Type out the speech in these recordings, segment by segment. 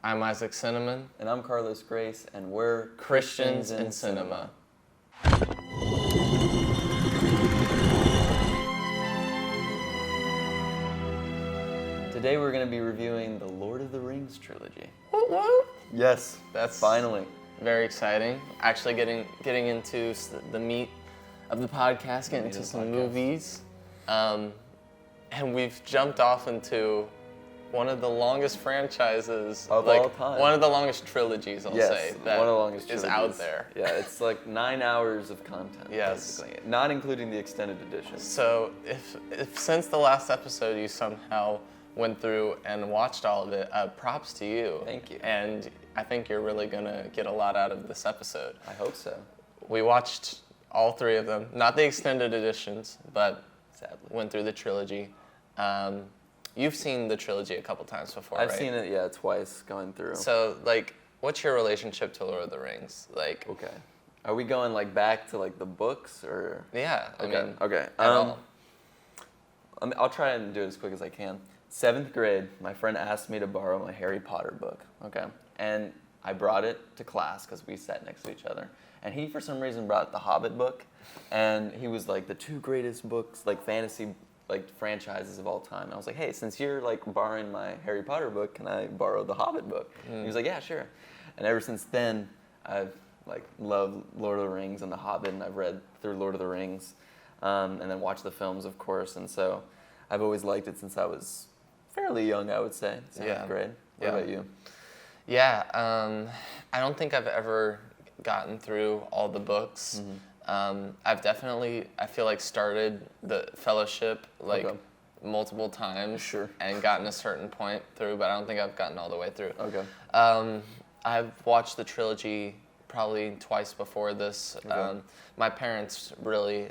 I'm Isaac Cinnamon. And I'm Carlos Grace, and we're Christians in Cinema. Today we're going to be reviewing the Lord of the Rings trilogy. Whoop, whoop. Yes, That's finally. Very exciting. Actually getting into the meat of the podcast, getting into some movies. And we've jumped off into one of the longest franchises of all time. One of the longest trilogies, I'll say. That one of the longest is trilogies. out there. Yeah, it's like 9 hours of content, Yes. basically. Not including the extended edition. So if since the last episode you somehow went through and watched all of it, props to you. Thank you. And I think you're really gonna get a lot out of this episode. I hope so. We watched all three of them, not the extended editions, but Sadly. went through the trilogy. You've seen the trilogy a couple times before, I've right? seen it, yeah, twice going through. So, what's your relationship to Lord of the Rings? Okay. Are we going back to the books or? Yeah. Okay. At all. I'll try and do it as quick as I can. 7th grade, my friend asked me to borrow my Harry Potter book. Okay. And I brought it to class because we sat next to each other. And he, for some reason, brought the Hobbit book. And he was like, the 2 greatest books, fantasy franchises of all time. And I was like, hey, since you're borrowing my Harry Potter book, can I borrow the Hobbit book? And he was like, yeah, sure. And ever since then, I've loved Lord of the Rings and the Hobbit, and I've read through Lord of the Rings, and then watched the films, of course. And so I've always liked it since I was fairly young, I would say, 7th grade. What about you? Yeah, I don't think I've ever gotten through all the books. Mm-hmm. I've definitely, I feel started the Fellowship multiple times. Sure. And gotten a certain point through, but I don't think I've gotten all the way through. Okay. I've watched the trilogy probably twice before this. Okay. My parents really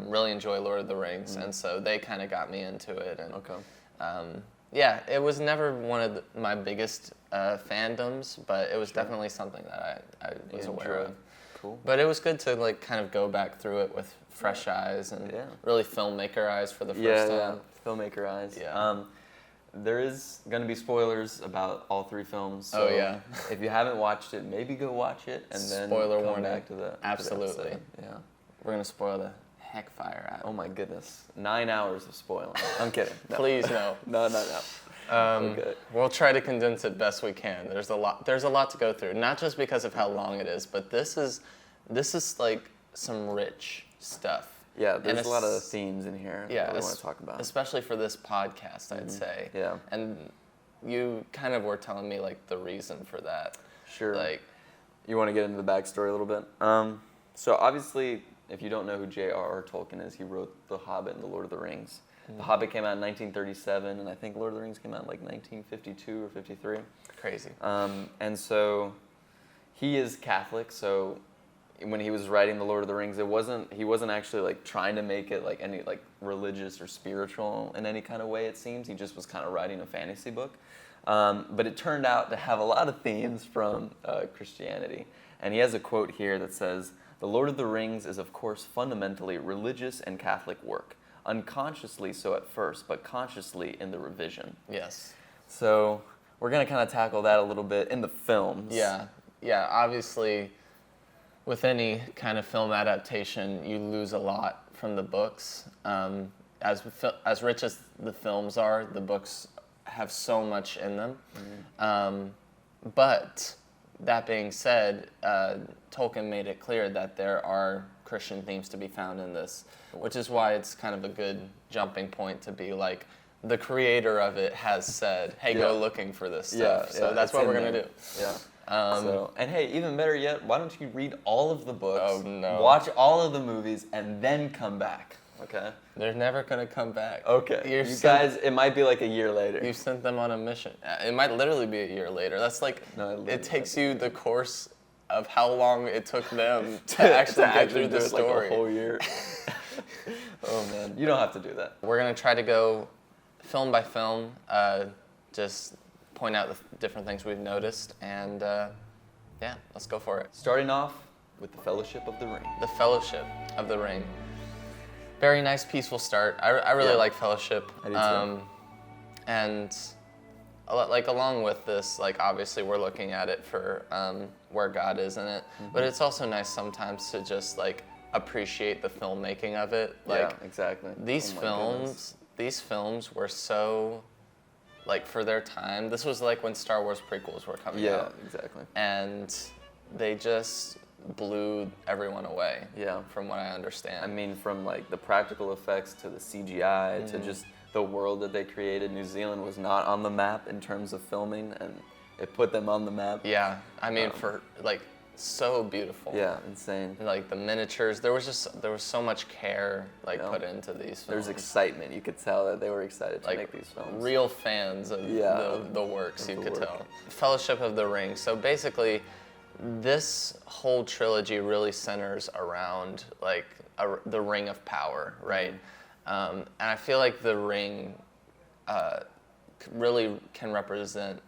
enjoy Lord of the Rings, and so they kind of got me into it. And yeah, it was never one of my biggest fandoms, but it was definitely something that I was aware of. Cool. But it was good to kind of go back through it with fresh eyes and really filmmaker eyes for the first time. Yeah, filmmaker eyes. Yeah. There is going to be spoilers about all 3 films. So if you haven't watched it, maybe go watch it and then Spoiler come warning. back to the Absolutely. episode. Yeah. We're going to spoil the heck fire out. Oh my goodness. 9 hours of spoiling. I'm kidding. No. Please, no. No. Okay. We'll try to condense it best we can. There's a lot to go through, not just because of how long it is, but this is some rich stuff. Yeah, there's a lot of themes in here that we want to talk about. Especially for this podcast, I'd say. Yeah. And you kind of were telling me the reason for that. Sure. You want to get into the backstory a little bit? So obviously, if you don't know who J.R.R. Tolkien is, he wrote The Hobbit and The Lord of the Rings. The Hobbit came out in 1937, and I think Lord of the Rings came out in 1952 or 53. Crazy. And so he is Catholic, so when he was writing The Lord of the Rings, he wasn't actually trying to make it any religious or spiritual in any kind of way, it seems. He just was kind of writing a fantasy book. But it turned out to have a lot of themes from Christianity. And he has a quote here that says, "The Lord of the Rings is of course fundamentally religious and Catholic work. Unconsciously so at first, but consciously in the revision." Yes. So we're going to kind of tackle that a little bit in the films. Yeah. Obviously, with any kind of film adaptation, you lose a lot from the books. As rich as the films are, the books have so much in them. Mm-hmm. But that being said, Tolkien made it clear that there are Christian themes to be found in this, which is why it's kind of a good jumping point to be the creator of it has said, hey, go looking for this stuff. So that's what we're going to do. Yeah. And hey, even better yet, why don't you read all of the books, Oh, no. watch all of the movies, and then come back, okay? They're never going to come back. Okay. You guys, it might be a year later. You sent them on a mission. It might literally be a year later. That's it takes you the course of how long it took them to actually get through the story. A whole year. Oh man, you don't have to do that. We're gonna try to go film by film, just point out the different things we've noticed, and let's go for it. Starting off with the Fellowship of the Ring. The Fellowship of the Ring. Very nice, peaceful start. I really like Fellowship. I do too. And like along with this, like obviously we're looking at it for where God is in it, but it's also nice sometimes to just like appreciate the filmmaking of it. Like yeah, exactly. these Oh my films, goodness. these films were so, like for their time. This was like when Star Wars prequels were coming Yeah, out, exactly. and they just blew everyone away. Yeah. From what I understand. I mean, from like the practical effects to the CGI to just the world that they created. New Zealand was not on the map in terms of filming, and it put them on the map. Yeah, I mean for like so beautiful. Yeah, insane. Like the miniatures, there was so much care like Yeah. put into these films. There's excitement. You could tell that they were excited to like make these films. real fans of Yeah, the works, of you the could work. tell. Fellowship of the Ring. So basically, this whole trilogy really centers around like the Ring of Power, right? And I feel like the ring really can represent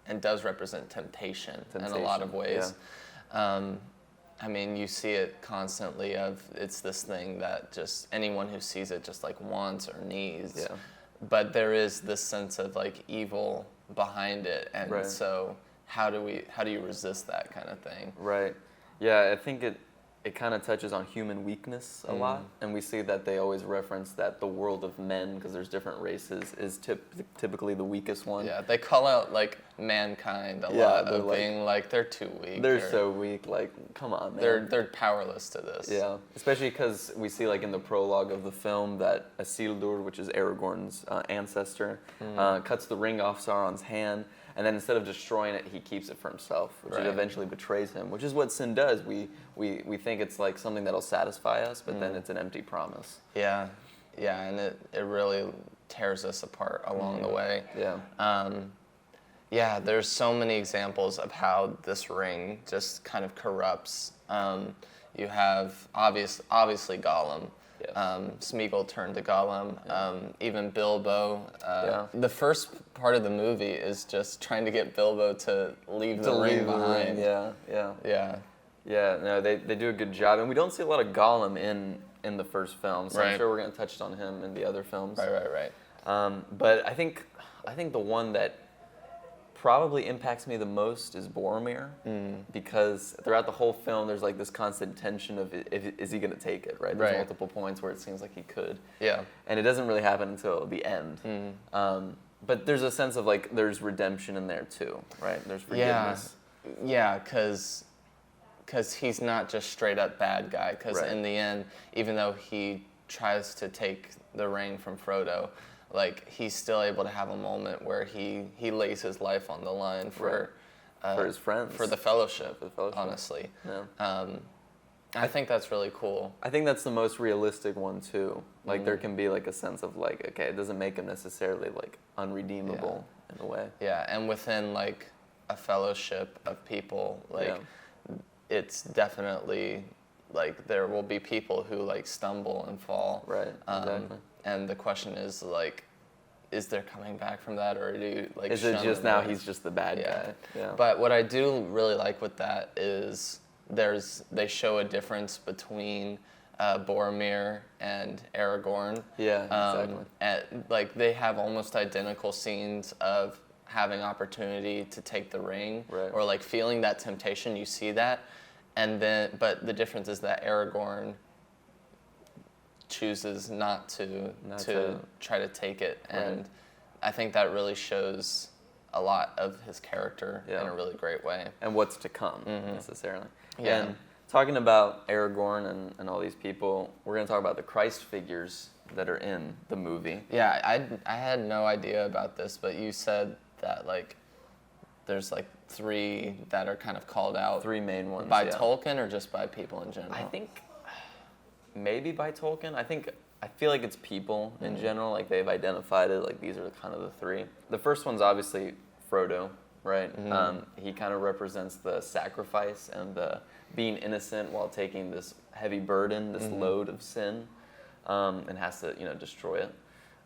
and does represent temptation in a lot of ways. I mean, you see it constantly of it's this thing that just anyone who sees it just like wants or needs. Yeah. But there is this sense of like evil behind it, and Right. so how do you resist that kind of thing? Right. Yeah, I think it kind of touches on human weakness a lot, and we see that they always reference that the world of men, because there's different races, is typically the weakest one. Yeah, they call out like mankind a Yeah, lot they're of like- being like they're too weak. They're or so weak. Like, come on, man. they're powerless to this. Yeah, especially because we see like in the prologue of the film that Isildur, which is Aragorn's ancestor, cuts the ring off Sauron's hand, and then instead of destroying it, he keeps it for himself, which Right. eventually betrays him, which is what sin does. We think it's like something that'll satisfy us, but then it's an empty promise. Yeah, and it really tears us apart along the way. Yeah. Yeah, there's so many examples of how this ring just kind of corrupts. You have obviously Gollum. Yes. Smeagol turned to Gollum. Even Bilbo. Yeah. The first part of the movie is just trying to get Bilbo to leave the ring behind. Yeah. Yeah, no, they do a good job, and we don't see a lot of Gollum in the first film, so I'm Right. sure we're gonna touch on him in the other films. Right. But I think the one that probably impacts me the most is Boromir, because throughout the whole film there's like this constant tension of is he gonna take it, right? There's Right. multiple points where it seems like he could, Yeah. and it doesn't really happen until the end. But there's a sense of like there's redemption in there too, right? There's forgiveness. Yeah, because he's not just straight up bad guy. Because Right. in the end, even though he tries to take the ring from Frodo, like he's still able to have a moment where he lays his life on the line for his friends, for the Fellowship. For the Fellowship. Honestly, Yeah. I think that's really cool. I think that's the most realistic one too. Like there can be like a sense of like, okay, it doesn't make him necessarily like unredeemable in a way. Yeah, and within like a fellowship of people, like it's definitely like there will be people who like stumble and fall. Right, exactly. And the question is like, is there coming back from that, or do you like? Is it shun just them now more? he's just the bad guy? Yeah. But what I do really like with that is they show a difference between Boromir and Aragorn. Yeah, exactly. And like they have almost identical scenes of having opportunity to take the ring, Right. or like feeling that temptation. You see that, and then but the difference is that Aragorn chooses not to try to take it, and Right. I think that really shows a lot of his character Yeah. in a really great way. And what's to come necessarily. Yeah. And talking about Aragorn and all these people, we're going to talk about the Christ figures that are in the movie. Yeah, I had no idea about this, but you said that like there's like 3 that are kind of called out 3 main ones. by yeah. Tolkien or just by people in general. I think maybe by Tolkien. I feel like it's people in general. Like they've identified it. Like these are kind of the 3. The first one's obviously Frodo, right? He kind of represents the sacrifice and the being innocent while taking this heavy burden, this load of sin, and has to destroy it.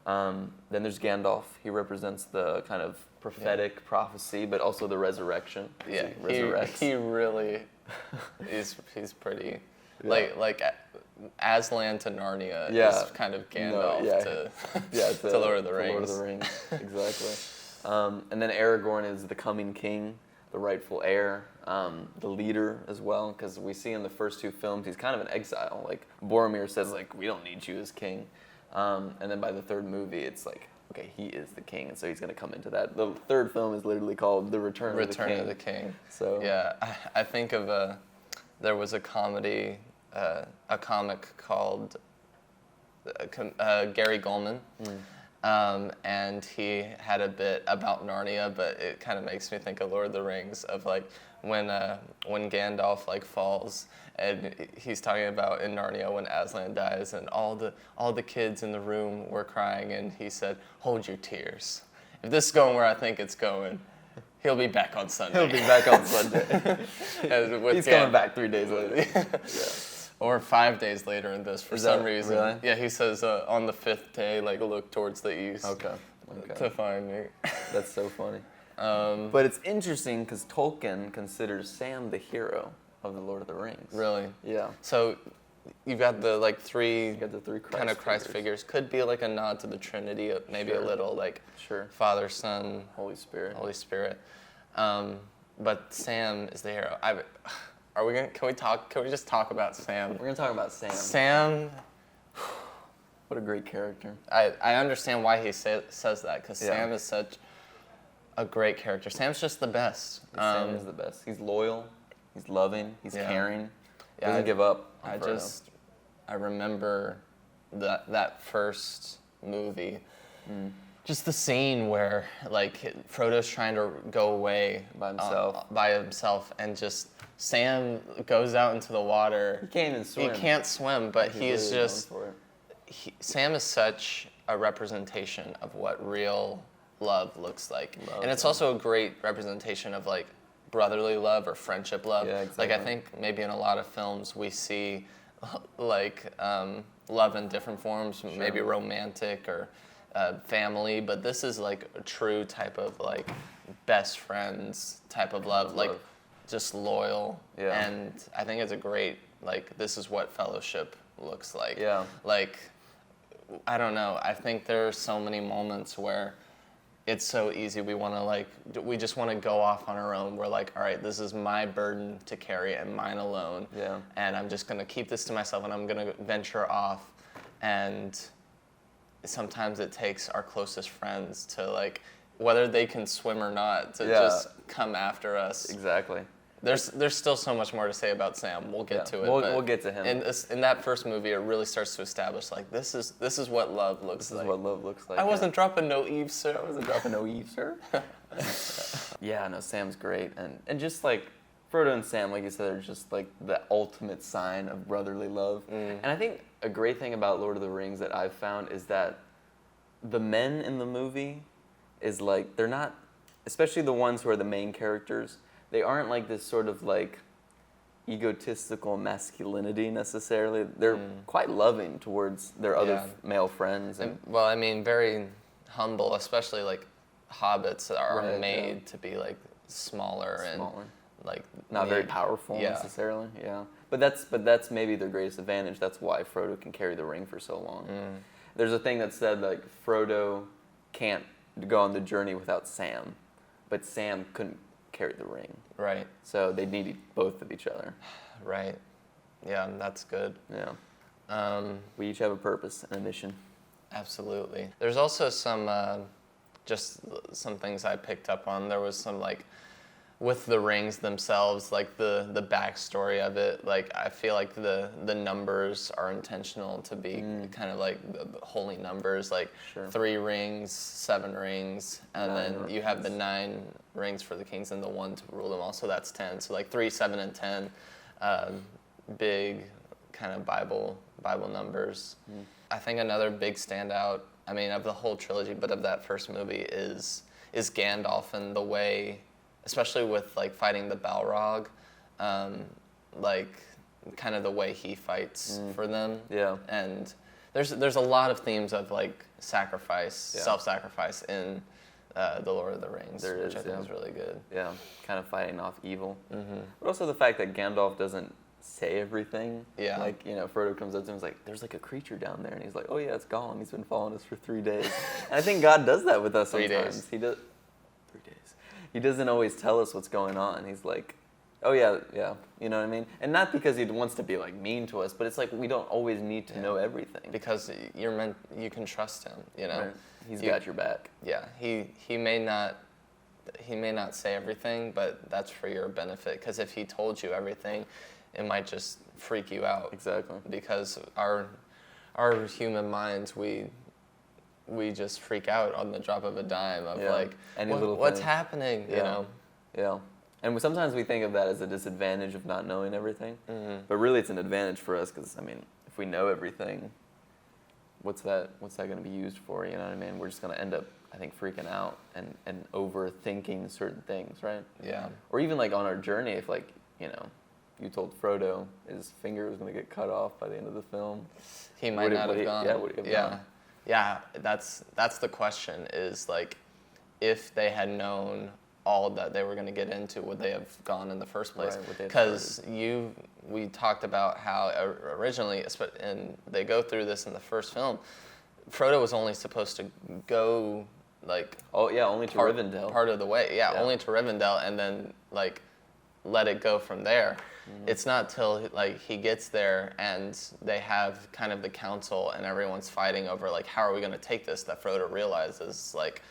Then there's Gandalf. He represents the kind of prophetic prophecy, but also the resurrection. Yeah, He resurrects. he really he's pretty Yeah. like Aslan to Narnia Yeah. is kind of Gandalf yeah. to Yeah, to Lord of the to Rings. Lord of the Rings, exactly. And then Aragorn is the coming king, the rightful heir, the leader as well, because we see in the first two films he's kind of an exile. Like Boromir says, like, we don't need you as king. And then by the third movie, it's like, okay, he is the king, and so he's going to come into that. The third film is literally called The Return Return of the King. So yeah, I think of there was a comedy, a comic called Gary Goldman. And he had a bit about Narnia, but it kind of makes me think of Lord of the Rings, of like when Gandalf like falls, and he's talking about in Narnia when Aslan dies, and all the kids in the room were crying, and he said, "Hold your tears. If this is going where I think it's going, he'll be back on Sunday." he'll be back on Sunday. He's coming back 3 days later. Yeah. Or 5 days later in this, for some reason. Really? Yeah, he says on the 5th day, like, look towards the east to find me. That's so funny. But it's interesting because Tolkien considers Sam the hero of the Lord of the Rings. Really? Yeah. So you've got the like You got the three kind of Christ figures. Could be like a nod to the Trinity, maybe a little like Father, Son, Holy Spirit. But Sam is the hero. Can we just talk about Sam? We're gonna talk about Sam. Sam, what a great character. I understand why he says that, because Sam is such a great character. Sam's just the best. Sam is the best. He's loyal. He's loving. He's caring. He doesn't give up. I remember that first movie. Just the scene where like Frodo's trying to go away by himself, and just Sam goes out into the water. He can't even swim. He can't swim, but he's really just. Sam is such a representation of what real love looks like, and it's also a great representation of like brotherly love or friendship love. Yeah, exactly. Like I think maybe in a lot of films we see like love in different forms, maybe romantic or family, but this is like a true type of like best friends type of love, like just loyal. Yeah. And I think it's a great, like, this is what fellowship looks like. Yeah. Like, I don't know, I think there are so many moments where it's so easy, we just want to go off on our own. We're like, all right, this is my burden to carry and mine alone. Yeah. And I'm just going to keep this to myself, and I'm going to venture off. And sometimes it takes our closest friends to, like, whether they can swim or not, to just come after us. Exactly. There's still so much more to say about Sam. We'll get to it. We'll get to him. In that first movie, it really starts to establish, like, this is what love looks like. This is what love looks like. I wasn't dropping no Eve, sir. I wasn't dropping no Eve, sir. Yeah, no, Sam's great. And just like Frodo and Sam, like you said, are just like the ultimate sign of brotherly love. And I think a great thing about Lord of the Rings that I've found is that the men in the movie is like, they're not, especially the ones who are the main characters, they aren't like this sort of like egotistical masculinity necessarily. They're quite loving towards their other male friends. And well, I mean, very humble, especially like hobbits are made to be like smaller and like not very powerful necessarily. Yeah, but that's maybe their greatest advantage. That's why Frodo can carry the ring for so long. There's a thing that said like Frodo can't go on the journey without Sam, but Sam couldn't carry the ring. Right. So they needed both of each other. Right. Yeah, that's good. Yeah. We each have a purpose and a mission. Absolutely. There's also some, just some things I picked up on. There was some like, with the rings themselves, like the backstory of it, like I feel like the numbers are intentional to be kind of like the holy numbers, like 3 rings, 7 rings, and then you have the 9 rings for the kings and the 1 to rule them all, so that's 10. So like 3, 7, and 10, big kind of Bible numbers. I think another big standout, I mean, of the whole trilogy, but of that first movie is Gandalf and the way, especially with like fighting the Balrog, like kind of the way he fights for them. Yeah. And there's a lot of themes of like sacrifice, self-sacrifice in the Lord of the Rings, which I think is really good. Yeah, kind of fighting off evil. But also the fact that Gandalf doesn't say everything. Yeah. Like, you know, Frodo comes up to him and is like, there's like a creature down there. And he's like, oh yeah, it's Gollum. He's been following us for 3 days. And I think God does that with us 3 sometimes. days. He does. he doesn't always tell us what's going on. He's like, oh yeah, yeah, you know what I mean? And not because he wants to be like mean to us, but it's like we don't always need to know everything. Because you can trust him, you know. Right. He's got your back. Yeah, he may not say everything, but that's for your benefit. Because if he told you everything, it might just freak you out. Exactly. Because our human minds, we just freak out on the drop of a dime of like, what's happening, you know? Yeah. And sometimes we think of that as a disadvantage of not knowing everything, but really it's an advantage for us because, I mean, if we know everything, what's that going to be used for, you know what I mean? We're just going to end up, I think, freaking out and overthinking certain things, right? Yeah. Or even like on our journey, if like, you know, you told Frodo his finger was going to get cut off by the end of the film. He might not have gone. Yeah, would he have gone? Yeah, that's the question is like, if they had known all that they were going to get into, would they have gone in the first place? Because we talked about how originally, and they go through this in the first film, Frodo was only supposed to go like only to Rivendell, part of the way, only to Rivendell, and then like let it go from there. It's not till like he gets there and they have kind of the council and everyone's fighting over like how are we going to take this, that Frodo realizes like,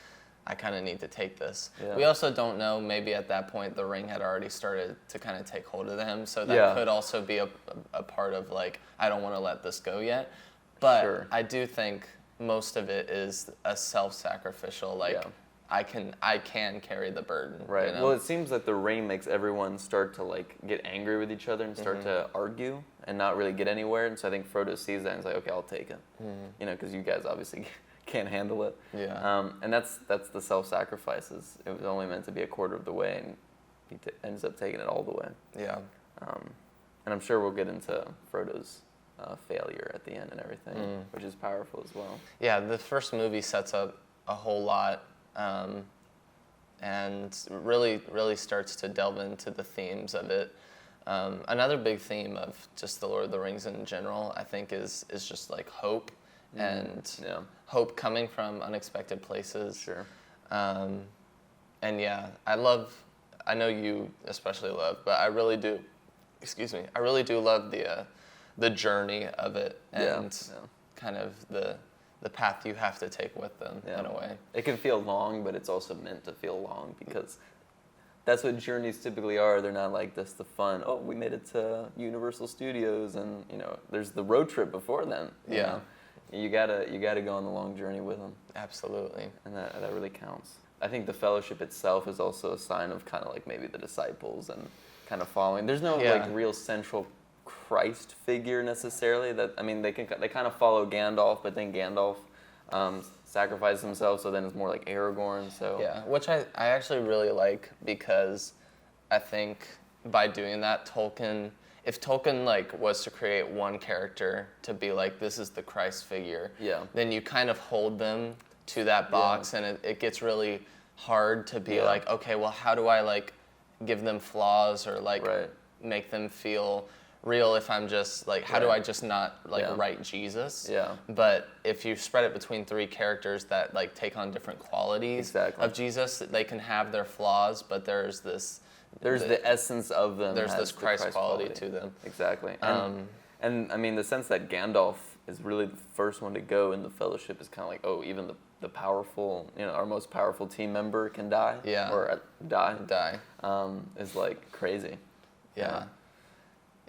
I kind of need to take this. Yeah. We also don't know, maybe at that point the ring had already started to kind of take hold of him, so that could also be a part of like, I don't want to let this go yet. But I do think most of it is a self-sacrificial, like, I can carry the burden. Right. You know? Well, it seems that the ring makes everyone start to like get angry with each other and start to argue and not really get anywhere. And so I think Frodo sees that and is like, okay, I'll take it. You know, because you guys obviously can't handle it. Yeah. And that's the self-sacrifices. It was only meant to be a quarter of the way, and he ends up taking it all the way. Yeah. And I'm sure we'll get into Frodo's failure at the end and everything, which is powerful as well. Yeah, the first movie sets up a whole lot, and really starts to delve into the themes of it. Another big theme of just the Lord of the Rings in general, I think, is just like hope. And hope coming from unexpected places. Sure. And I know you especially love, but I really do love the journey of it and kind of the path you have to take with them in a way. It can feel long, but it's also meant to feel long because that's what journeys typically are. They're not like this, the fun, oh, we made it to Universal Studios and, you know, there's the road trip before then. You know? You gotta go on the long journey with them. Absolutely. And that really counts. I think the fellowship itself is also a sign of kind of like maybe the disciples and kind of following. There's no like real central Christ figure necessarily. That I mean, they kind of follow Gandalf, but then Gandalf sacrificed himself, so then it's more like Aragorn. So yeah, which I actually really like because I think by doing that, if Tolkien like was to create one character to be like, this is the Christ figure, then you kind of hold them to that box, and it gets really hard to be like, okay, well, how do I like give them flaws or like make them feel real if I'm just like, how do I just not like write Jesus? Yeah. But if you spread it between three characters that like take on different qualities of Jesus, they can have their flaws, but there's the essence of them. There's this Christ quality to them. Exactly. And I mean, the sense that Gandalf is really the first one to go in the fellowship is kind of like, oh, even the powerful, you know, our most powerful team member can die. Yeah. Or die. Is like crazy. Yeah.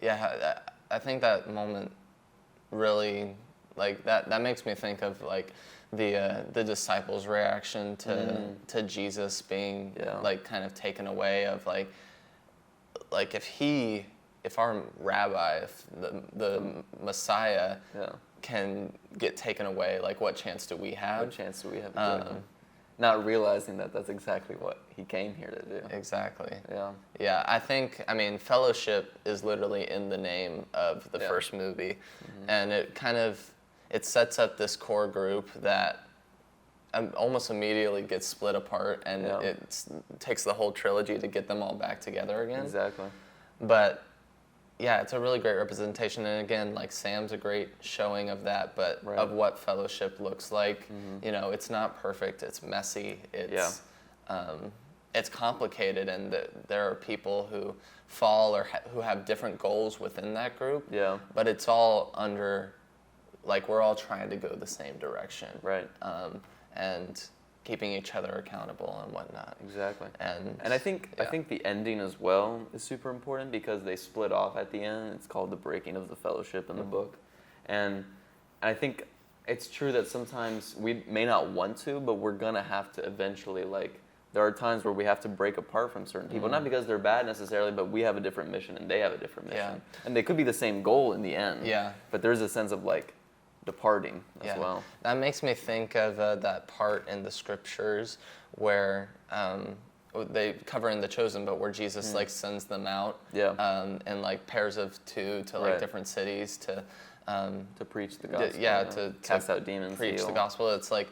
Yeah. I think that moment really, like, that makes me think of like the disciples' reaction to Jesus being like kind of taken away, of like if our rabbi, if the Messiah can get taken away, like what chance do we have? What chance do we have? Not realizing that that's exactly what he came here to do. Exactly. Yeah. Yeah, I mean, fellowship is literally in the name of the first movie, and it sets up this core group that almost immediately gets split apart, and it takes the whole trilogy to get them all back together again. Exactly. But yeah, it's a really great representation, and again, like Sam's a great showing of that, but of what fellowship looks like. You know, it's not perfect, it's messy, it's it's complicated, and there are people who fall or who have different goals within that group. Yeah. But it's all under, like, we're all trying to go the same direction. Right. And keeping each other accountable and whatnot. Exactly. And I think the ending as well is super important because they split off at the end. It's called the breaking of the fellowship in the book, and I think it's true that sometimes we may not want to, but we're gonna have to eventually. Like, there are times where we have to break apart from certain people, not because they're bad necessarily, but we have a different mission and they have a different mission, and they could be the same goal in the end. Yeah. But there's a sense of like departing as well. That makes me think of that part in the scriptures where they cover in The Chosen, but where Jesus like sends them out in like pairs of 2 to like different cities to preach the gospel. To cast out demons, preach the gospel. It's like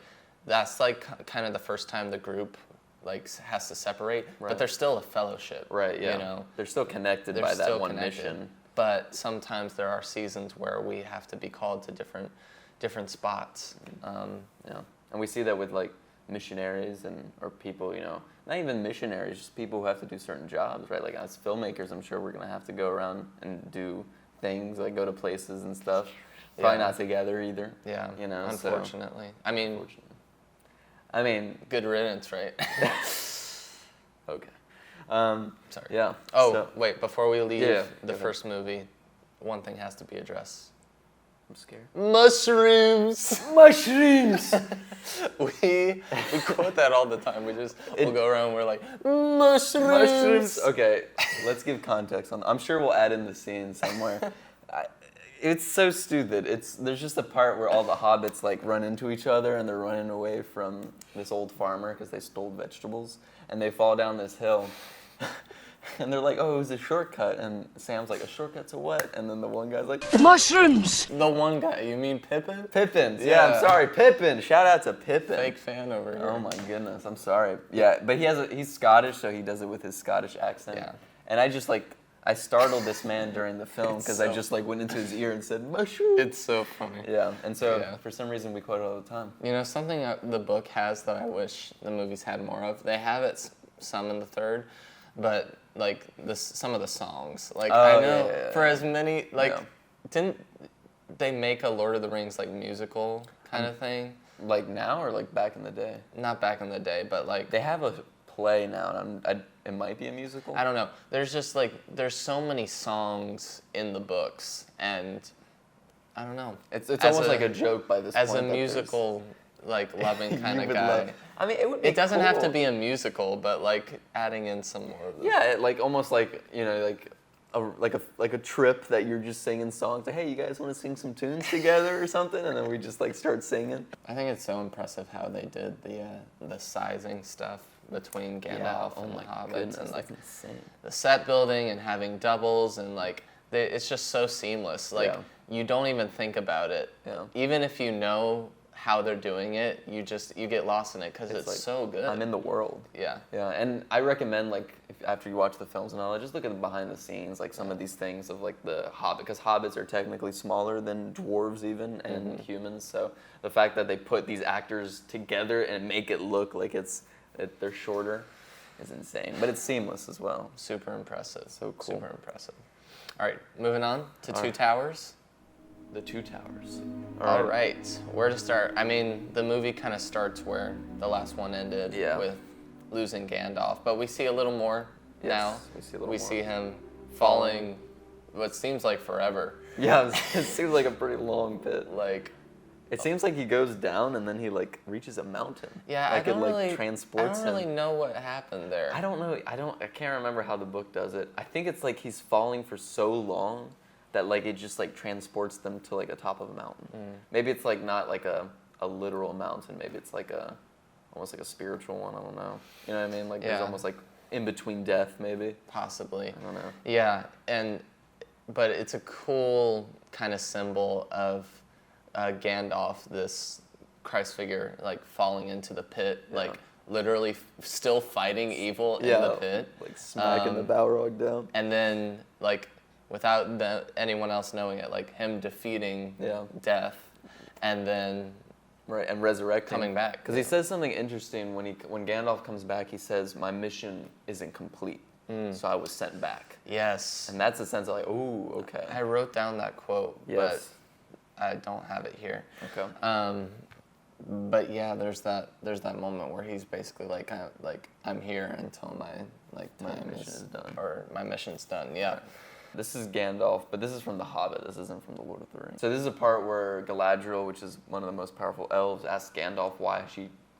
that's like kind of the first time the group like has to separate, but there's still a fellowship. Right. Yeah. You know, they're still connected by that one mission. But sometimes there are seasons where we have to be called to different spots. And we see that with like missionaries or people, you know, not even missionaries, just people who have to do certain jobs, right? Like as filmmakers, I'm sure we're gonna have to go around and do things, like go to places and stuff. Probably not together either. Yeah. You know. Unfortunately. So, I mean, good riddance, right? Okay. Sorry. Yeah. Oh, wait, before we leave the go first movie, one thing has to be addressed. I'm scared. Mushrooms! Mushrooms! we quote that all the time. We'll go around and we're like, mushrooms! Okay, let's give context on. I'm sure we'll add in the scene somewhere. It's so stupid. There's just a part where all the hobbits like run into each other and they're running away from this old farmer because they stole vegetables, and they fall down this hill. And they're like, oh, it was a shortcut. And Sam's like, a shortcut to what? And then the one guy's like, mushrooms! The one guy, you mean Pippin? Pippins. Yeah, I'm sorry, Pippin. Shout out to Pippin. Fake fan over here. Oh my goodness, I'm sorry. Yeah, but he's Scottish, so he does it with his Scottish accent. Yeah. And I startled this man during the film because I just like went into his ear and said, mushroom. It's so funny. Yeah, and so for some reason we quote it all the time. You know, something the book has that I wish the movies had more of? They have it some in the third, but like some of the songs. Like, I know for as many, like, didn't they make a Lord of the Rings like musical kind of thing? Like now or like back in the day? Not back in the day, but like they have a play now, and it might be a musical. I don't know. There's just like there's so many songs in the books, and I don't know. It's almost like a joke by this point. As a musical like loving kind of guy. I mean, it would be It doesn't cool. have to be a musical, but like adding in some more of this. Yeah, like almost like, you know, like a trip that you're just singing songs. Like, hey, you guys want to sing some tunes together or something? And then we just like start singing. I think it's so impressive how they did the sizing stuff between Gandalf and the Hobbits, and like the set building and having doubles, and like it's just so seamless. Like you don't even think about it. Yeah. Even if you know how they're doing it, you get lost in it because it's like, so good. I'm in the world. Yeah. Yeah, and I recommend like after you watch the films and all that, just look at the behind the scenes, like some of these things of like the Hobbit, because hobbits are technically smaller than dwarves even and humans. So the fact that they put these actors together and make it look like they're shorter is insane. But it's seamless as well. Super impressive. So cool. Super impressive. All right, moving on to Two Towers. The Two Towers. All right, where to start? I mean, the movie kind of starts where the last one ended with losing Gandalf, but we see a little more now. We see him falling what seems like forever. Yeah, it seems like a pretty long pit. Like, it seems like he goes down and then he like reaches a mountain. Yeah, like I don't transports really know what happened there. I don't know. I can't remember how the book does it. I think it's like he's falling for so long that like it just like transports them to like the top of a mountain. Maybe it's like not like a literal mountain. Maybe it's like almost like a spiritual one. I don't know. You know what I mean? Like there's almost like in between death, maybe. Possibly. I don't know. Yeah, but it's a cool kind of symbol of Gandalf, this Christ figure, like falling into the pit, like literally still fighting evil in the pit, like smacking the Balrog down, and then like without anyone else knowing it, like him defeating death, and then Right, and resurrecting. coming back. Because he says something interesting when Gandalf comes back. He says, "My mission isn't complete, so I was sent back." Yes. And that's a sense of like, "Ooh, okay." I wrote down that quote, Yes. but I don't have it here. Okay. But yeah, there's that moment where he's basically like, I'm here until my time mission is done. or my mission's done. Yeah. This is Gandalf, but this is from The Hobbit. This isn't from The Lord of the Rings. So this is a part where Galadriel, which is one of the most powerful elves, asks Gandalf why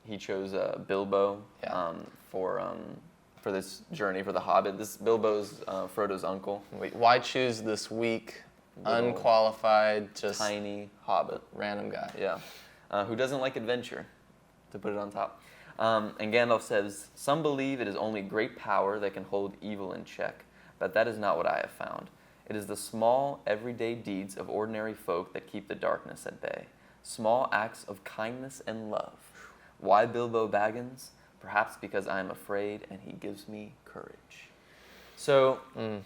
he chose Bilbo for this journey for The Hobbit. This Bilbo's Frodo's uncle. Wait, why choose this weak, Little unqualified, just tiny hobbit. random guy? Yeah. Who doesn't like adventure, to put it on top. And Gandalf says, "Some believe it is only great power that can hold evil in check, but that is not what I have found. It is the small, everyday deeds of ordinary folk that keep the darkness at bay. Small acts of kindness and love. Why Bilbo Baggins? Perhaps because I am afraid and he gives me courage." So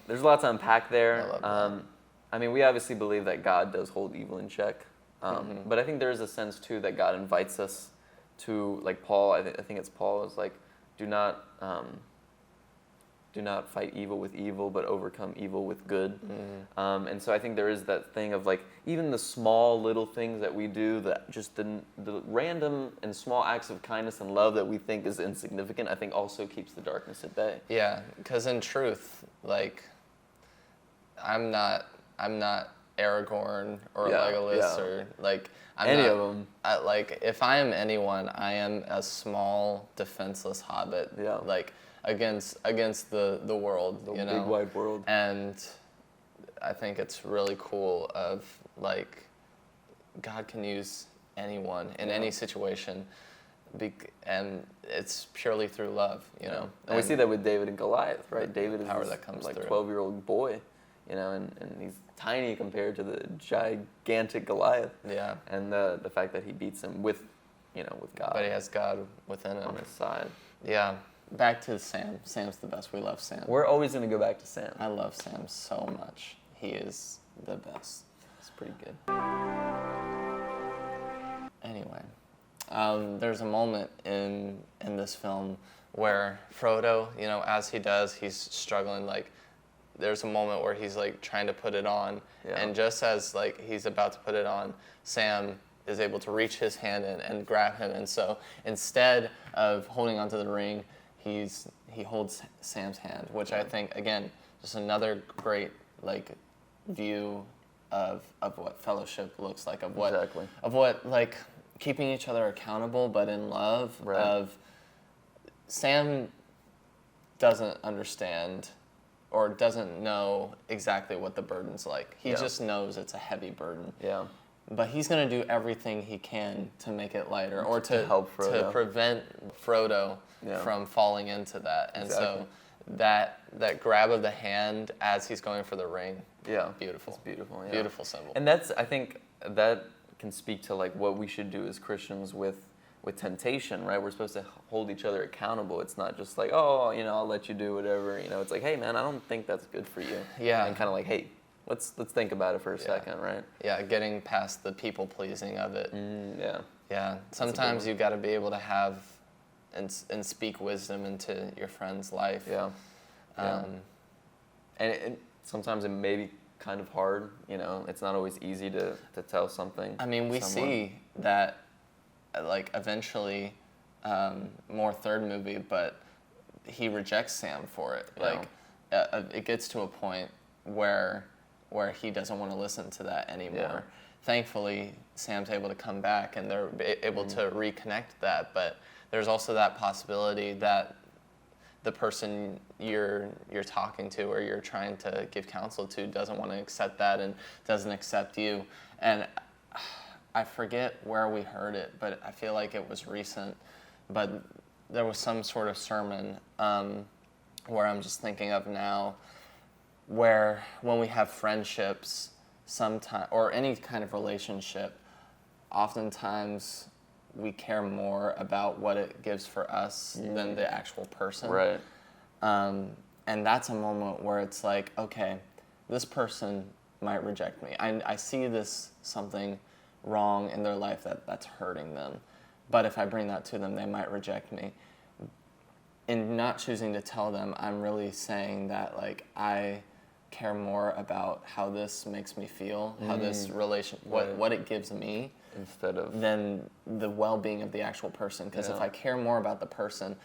there's a lot to unpack there. I love that. I mean, we obviously believe that God does hold evil in check. But I think there is a sense, too, that God invites us to, like Paul, I think it's Paul, is like, do not fight evil with evil, but overcome evil with good. And so I think there is that thing of, like, even the small little things that we do, that just the random and small acts of kindness and love that we think is insignificant, I think also keeps the darkness at bay. Yeah, because in truth, like, I'm not Aragorn or Yeah, Legolas yeah. or like I'm Any not, of 'em. Like if I am anyone, I am a small defenseless hobbit. Yeah. Like against the world, The you big know. wide world. And I think it's really cool of like God can use anyone in any situation, and it's purely through love, you know. And we see that with David and Goliath, right? David is power this, that comes like through. 12-year-old boy, you know, and he's tiny compared to the gigantic Goliath. Yeah. And the fact that he beats him with God But he has God within him. on his side. Yeah. Back to Sam. Sam's the best. We love Sam. We're always going to go back to Sam. I love Sam so much. He is the best. It's pretty good. Anyway, there's a moment in this film where Frodo, you know, as he does, he's struggling. Like, there's a moment where he's like trying to put it on, Yeah. and just as like he's about to put it on, Sam is able to reach his hand in and grab him. And so instead of holding onto the ring, he holds Sam's hand, which I think, again, just another great like view of what fellowship looks like, of what Exactly. of what like keeping each other accountable, but in love. Right. Of Sam doesn't understand or doesn't know exactly what the burden's like. He Yeah. just knows it's a heavy burden. Yeah. But he's going to do everything he can to make it lighter, or to help Frodo. to prevent Frodo Yeah. from falling into that. And Exactly. so that grab of the hand as he's going for the ring, Yeah. beautiful. It's beautiful. Yeah. Beautiful symbol. And I think that can speak to like what we should do as Christians with temptation, right? We're supposed to hold each other accountable. It's not just like, oh, you know, I'll let you do whatever. You know, it's like, hey, man, I don't think that's good for you. Yeah. And kind of like, hey, let's think about it for a second, right? Yeah, getting past the people pleasing of it. Yeah. Yeah, sometimes you got to be able to have and speak wisdom into your friend's life. Yeah. And sometimes it may be kind of hard, you know. It's not always easy to tell something. I mean, we someone. see that, like, eventually, more third movie, but he rejects Sam for it. Yeah. Like, it gets to a point where he doesn't want to listen to that anymore. Yeah. Thankfully, Sam's able to come back and they're able to reconnect that. But there's also that possibility that the person you're talking to or you're trying to give counsel to doesn't want to accept that and doesn't accept you. And I forget where we heard it, but I feel like it was recent. But there was some sort of sermon where I'm just thinking of now, where when we have friendships, sometime or any kind of relationship, oftentimes we care more about what it gives for us than the actual person. Right. And that's a moment where it's like, okay, this person might reject me. I see this something wrong in their life that's hurting them. But if I bring that to them, they might reject me. In not choosing to tell them, I'm really saying that like I care more about how this makes me feel, how this what it gives me, instead of than the well-being of the actual person. Because if I care more about the person,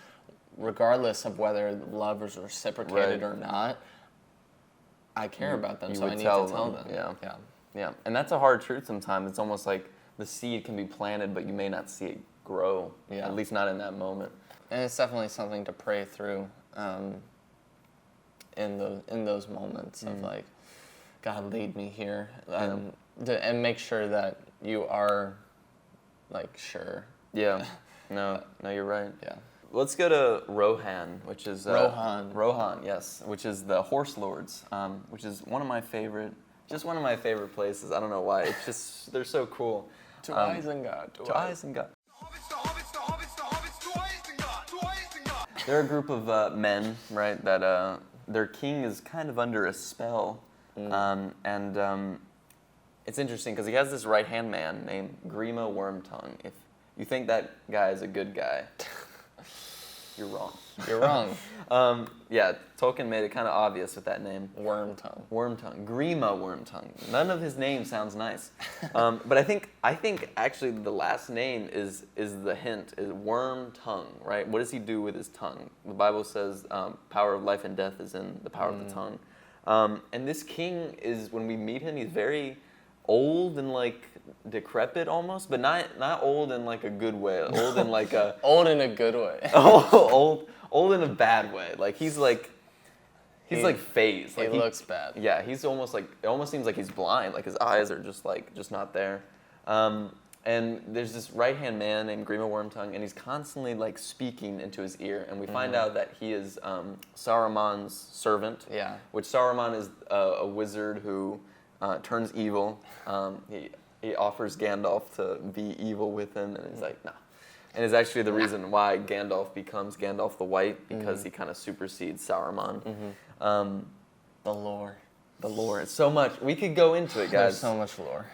regardless of whether love is reciprocated or not, I care about them, so I need to tell them. Yeah. And that's a hard truth sometimes. It's almost like the seed can be planted, but you may not see it grow, at least not in that moment. And it's definitely something to pray through in those moments of like, God, lead me here, and make sure that you are like sure. Yeah. No, you're right. Yeah. Let's go to Rohan, which is Rohan, yes, which is the horse lords, which is one of my favorite places. I don't know why. It's just they're so cool. To Isengard. To Isengard. They're a group of men, right? That their king is kind of under a spell, and it's interesting because he has this right-hand man named Grima Wormtongue. If you think that guy is a good guy, you're wrong. You're wrong. Yeah, Tolkien made it kind of obvious with that name. Wormtongue. Grima Wormtongue. None of his name sounds nice. But I think actually the last name is the hint, is Wormtongue, right? What does he do with his tongue? The Bible says power of life and death is in the power of the tongue. And this king is, when we meet him, he's very old and like decrepit almost, but not old in like a good way. Old in like a old in a good way. old in a bad way. Like he's like phased. Like he looks bad. Yeah, he's almost like, it almost seems like he's blind. Like his eyes are just not there. And there's this right-hand man named Grima Wormtongue, and he's constantly like speaking into his ear. And we find out that he is Saruman's servant. Yeah. Which Saruman is a wizard who turns evil. He offers Gandalf to be evil with him, and he's like, no. And it's actually the reason why Gandalf becomes Gandalf the White, because he kind of supersedes Saruman. The lore. It's so much. We could go into it, guys. There's so much lore.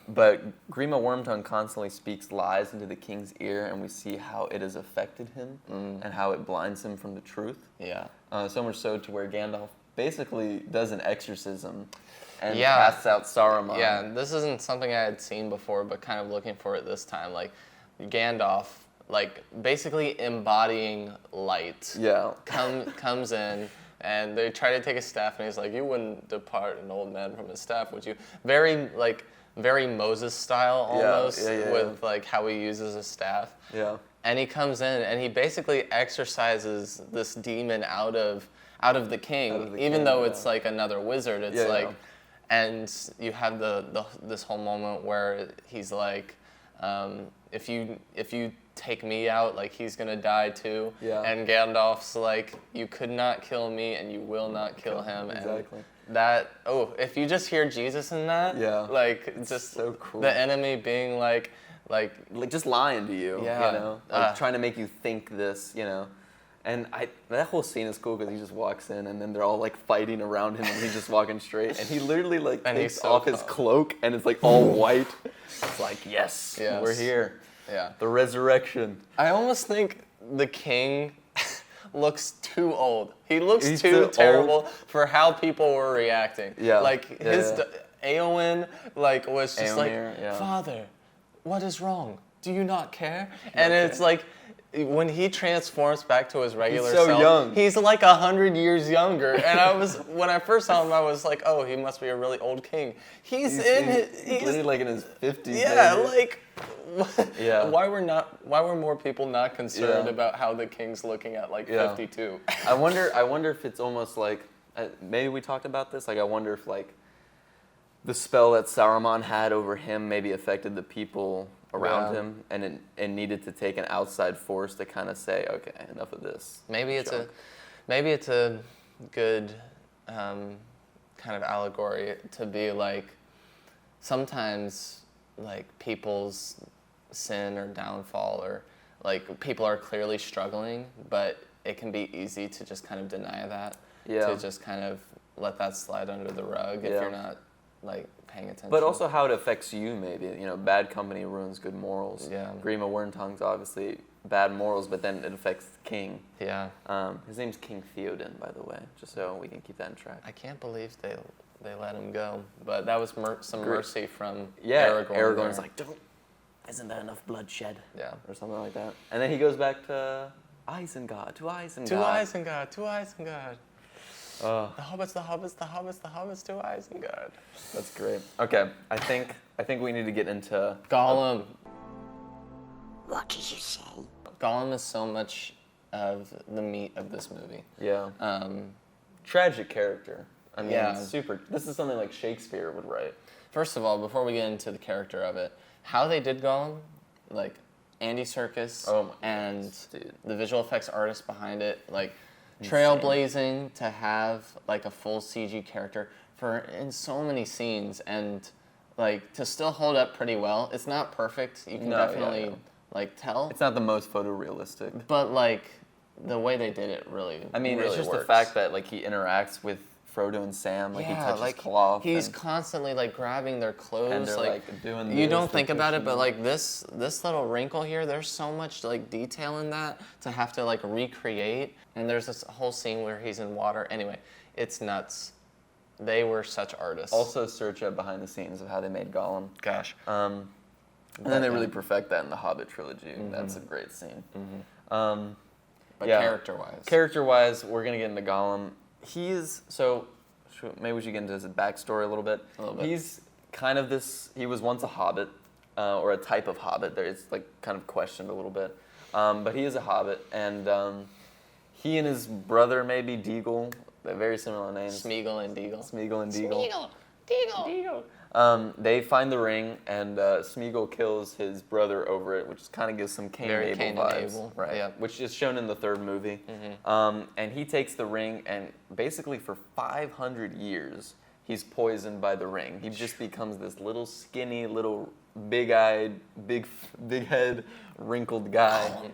But Grima Wormtongue constantly speaks lies into the king's ear, and we see how it has affected him and how it blinds him from the truth. Yeah. So much so to where Gandalf basically does an exorcism and casts out Saruman. Yeah, this isn't something I had seen before, but kind of looking for it this time. Like, Gandalf, like, basically embodying light. Yeah. Comes in, and they try to take a staff, and he's like, you wouldn't depart an old man from his staff, would you? Very Moses style almost, with, like, how he uses his staff. Yeah. And he comes in, and he basically exorcises this demon out of the king, even though it's like another wizard. It's and you have this whole moment where he's like, if you take me out, like he's gonna die too. Yeah. And Gandalf's like, you could not kill me, and you will not kill him. Exactly. And if you just hear Jesus in that, like it's just so cool. The enemy being like just lying to you, you know, like trying to make you think this, you know. And that whole scene is cool because he just walks in, and then they're all like fighting around him, and he's just walking straight, and he literally like takes off his cloak, and it's like all white. It's like, yes, we're here. Yeah. The resurrection. I almost think the king looks too old. He looks too terrible old for how people were reacting. Yeah. Like Eowyn was just Éomer, Father, what is wrong? Do you not care? And it's like, when he transforms back to his regular self, young. He's like 100 years younger. And when I first saw him, I was like, oh, he must be a really old king. He's literally like in his 50s. Yeah, maybe. like, why were more people not concerned about how the king's looking at like 52? I wonder if it's almost like, maybe we talked about this, like I wonder if like the spell that Saruman had over him maybe affected the people around him, and it needed to take an outside force to kind of say, okay, enough of this. Maybe it's a good kind of allegory to be like, sometimes like people's sin or downfall, or like people are clearly struggling, but it can be easy to just kind of deny that, to just kind of let that slide under the rug if you're not like paying attention. But also how it affects you, maybe. You know, bad company ruins good morals. Yeah. Grima Wormtongue's obviously bad morals, but then it affects the king. Yeah. His name's King Theoden, by the way, just so we can keep that in track. I can't believe they let him go, but that was some mercy from Yeah, Aragorn. Aragorn's there. like, don't. Isn't there enough bloodshed? Yeah. Or something like that. And then he goes back to Isengard, to Isengard. To Isengard, to Isengard. Oh, The hobbits, the hobbits, the hobbits, the hobbits to Isengard. that's great. Okay, I think we need to get into Gollum. What did you say? Gollum is so much of the meat of this movie. Yeah. Um, Tragic character. I mean, Yeah. super. This is something like Shakespeare would write. First of all, before we get into the character of it, how they did Gollum, like Andy Serkis Oh my and goodness, dude. the visual effects artist behind it, like trailblazing to have like a full CG character in so many scenes and like to still hold up pretty well. It's not perfect. You can No, yeah, definitely yeah. like tell, It's not the most photorealistic. but like the way they did it really. I mean, really it's just works. the fact that like he interacts with Frodo and Sam, like he touches like cloth. he's and, constantly like grabbing their clothes, and they're like doing. you this, don't think they're about it, pushing but them. like this little wrinkle here, there's so much like detail in that to have to like recreate. And there's this whole scene where he's in water. Anyway, it's nuts. They were such artists. Also, search up behind the scenes of how they made Gollum. gosh, And then they really perfect that in the Hobbit trilogy. That's a great scene. but yeah. character-wise, Character-wise, we're gonna get into Gollum. Maybe we should get into his backstory a little bit. A little bit. He's kind of this. He was once a hobbit, or a type of hobbit. There is like kind of questioned a little bit, but he is a hobbit, and he and his brother maybe Deagle, they're very similar names. Smeagol and Deagle. Smeagol and Deagle. Deagle. They find the ring, and Smeagol kills his brother over it, which kind of gives some Cain Very and Cain Abel and vibes, Abel, right? yeah. Which is shown in the third movie. And he takes the ring, and basically for 500 years, he's poisoned by the ring. He just becomes this little skinny, little big-eyed, big head, wrinkled guy.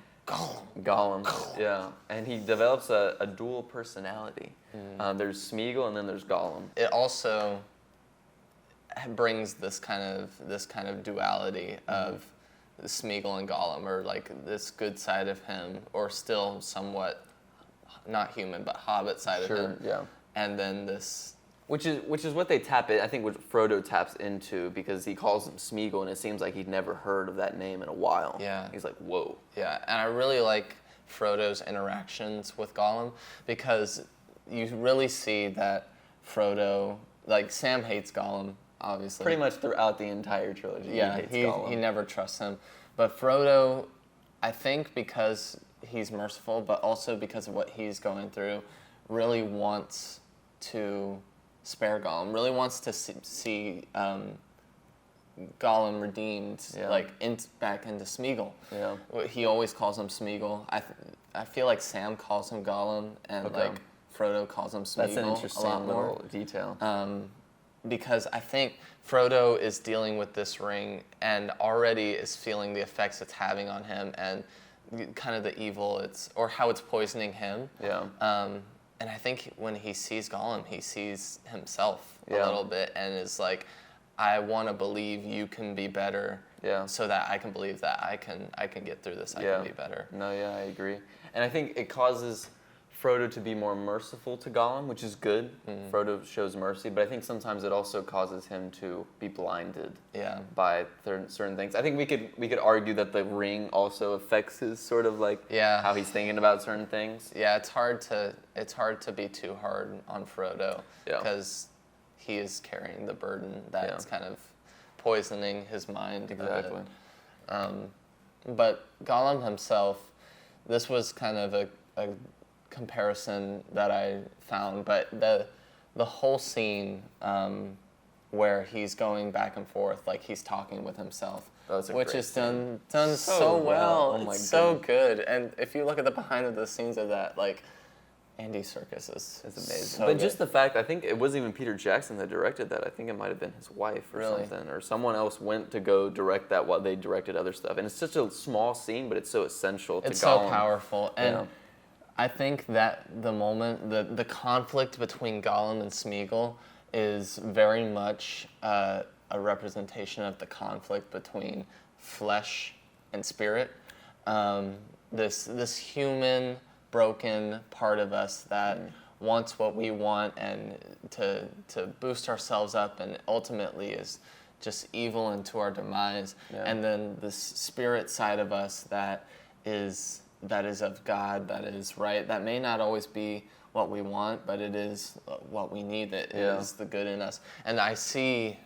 Gollum. Yeah, and he develops a dual personality. There's Smeagol, and then there's Gollum. It also brings this kind of duality of Smeagol and Gollum, or like this good side of him, or still somewhat not human but hobbit side of him. Yeah. And then this. Which is what they tap it. I think what Frodo taps into, because he calls him Smeagol, and it seems like he'd never heard of that name in a while. Yeah. He's like, whoa. Yeah, and I really like Frodo's interactions with Gollum because you really see that Frodo, like Sam hates Gollum, obviously. Pretty much throughout the entire trilogy. Yeah, he hates Gollum. he never trusts him. But Frodo, I think because he's merciful, but also because of what he's going through, really wants to spare Gollum, really wants to see Gollum redeemed, Yeah. like back into Smeagol. Yeah. He always calls him Smeagol. I feel like Sam calls him Gollum, and Okay. like Frodo calls him Smeagol That's an a lot interesting more. little detail. Because I think Frodo is dealing with this ring and already is feeling the effects it's having on him and kind of the evil or how it's poisoning him. Yeah. And I think when he sees Gollum, he sees himself a Yeah. little bit and is like, I want to believe you can be better, Yeah. so that I can believe that I can get through this. I Yeah. can be better. No, yeah, I agree. And I think it causes Frodo to be more merciful to Gollum, which is good. Frodo shows mercy, but I think sometimes it also causes him to be blinded Yeah. by certain things. I think we could argue that the ring also affects his sort of like Yeah. how he's thinking about certain things. Yeah, it's hard to be too hard on Frodo Yeah. because he is carrying the burden that's kind of poisoning his mind. Exactly. But Gollum himself, this was kind of a comparison that I found, but the whole scene where he's going back and forth, like he's talking with himself, That's a which great is done so So well. well. Oh my It's so good. And if you look at the behind the scenes of that, like Andy Serkis is It's amazing. so but good. just the fact, I think it wasn't even Peter Jackson that directed that. I think it might have been his wife or Really? something. Or someone else went to go direct that while they directed other stuff. And it's such a small scene, but it's so essential to It's Gollum. so powerful, and Yeah. I think that the moment, the conflict between Gollum and Smeagol is very much a representation of the conflict between flesh and spirit. This human, broken part of us that wants what we want and to boost ourselves up, and ultimately is just evil into our demise. Yeah. And then this spirit side of us that is of God, that is right, that may not always be what we want, but it is what we need. It is the good in us. And I see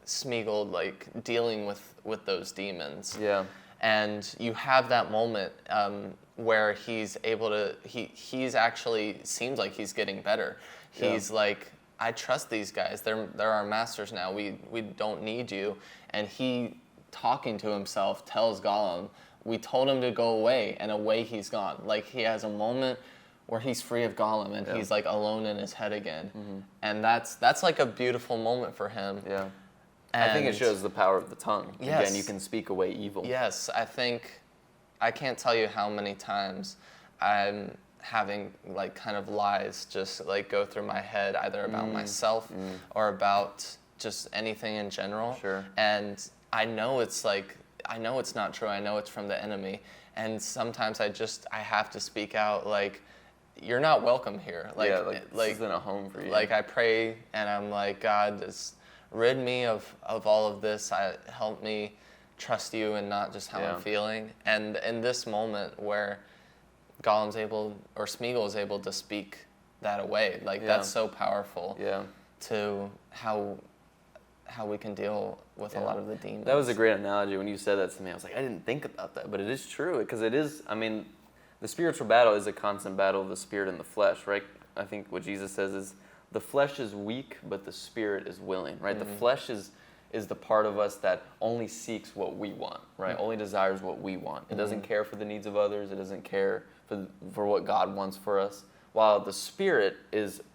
Smeagol like dealing with those demons. Yeah. And you have that moment where he's able to, he's actually seems like he's getting better. He's like, I trust these guys. They're our masters now. We don't need you. And he, talking to himself, tells Gollum, we told him to go away, and away he's gone. Like, he has a moment where he's free of Gollum, and he's like alone in his head again. And that's like a beautiful moment for him. Yeah. And I think it shows the power of the tongue. Yes. Again, you can speak away evil. Yes, I can't tell you how many times I'm having like kind of lies just like go through my head, either about myself or about just anything in general. Sure. And I know it's not true. I know it's from the enemy. And sometimes I have to speak out like, you're not welcome here. Like, this isn't a home for you. Like, I pray and I'm like, God, just rid me of all of this. Help me trust you and not just how I'm feeling. And in this moment where Smeagol is able to speak that away, like that's so powerful to how we can deal with a lot of the demons. That was a great analogy. When you said that to me, I was like, I didn't think about that, but it is true, because it is, I mean, the spiritual battle is a constant battle of the spirit and the flesh, right? I think what Jesus says is, the flesh is weak, but the spirit is willing, right? The flesh is the part of us that only seeks what we want, right? Only desires what we want. It doesn't care for the needs of others. It doesn't care for what God wants for us. While the spirit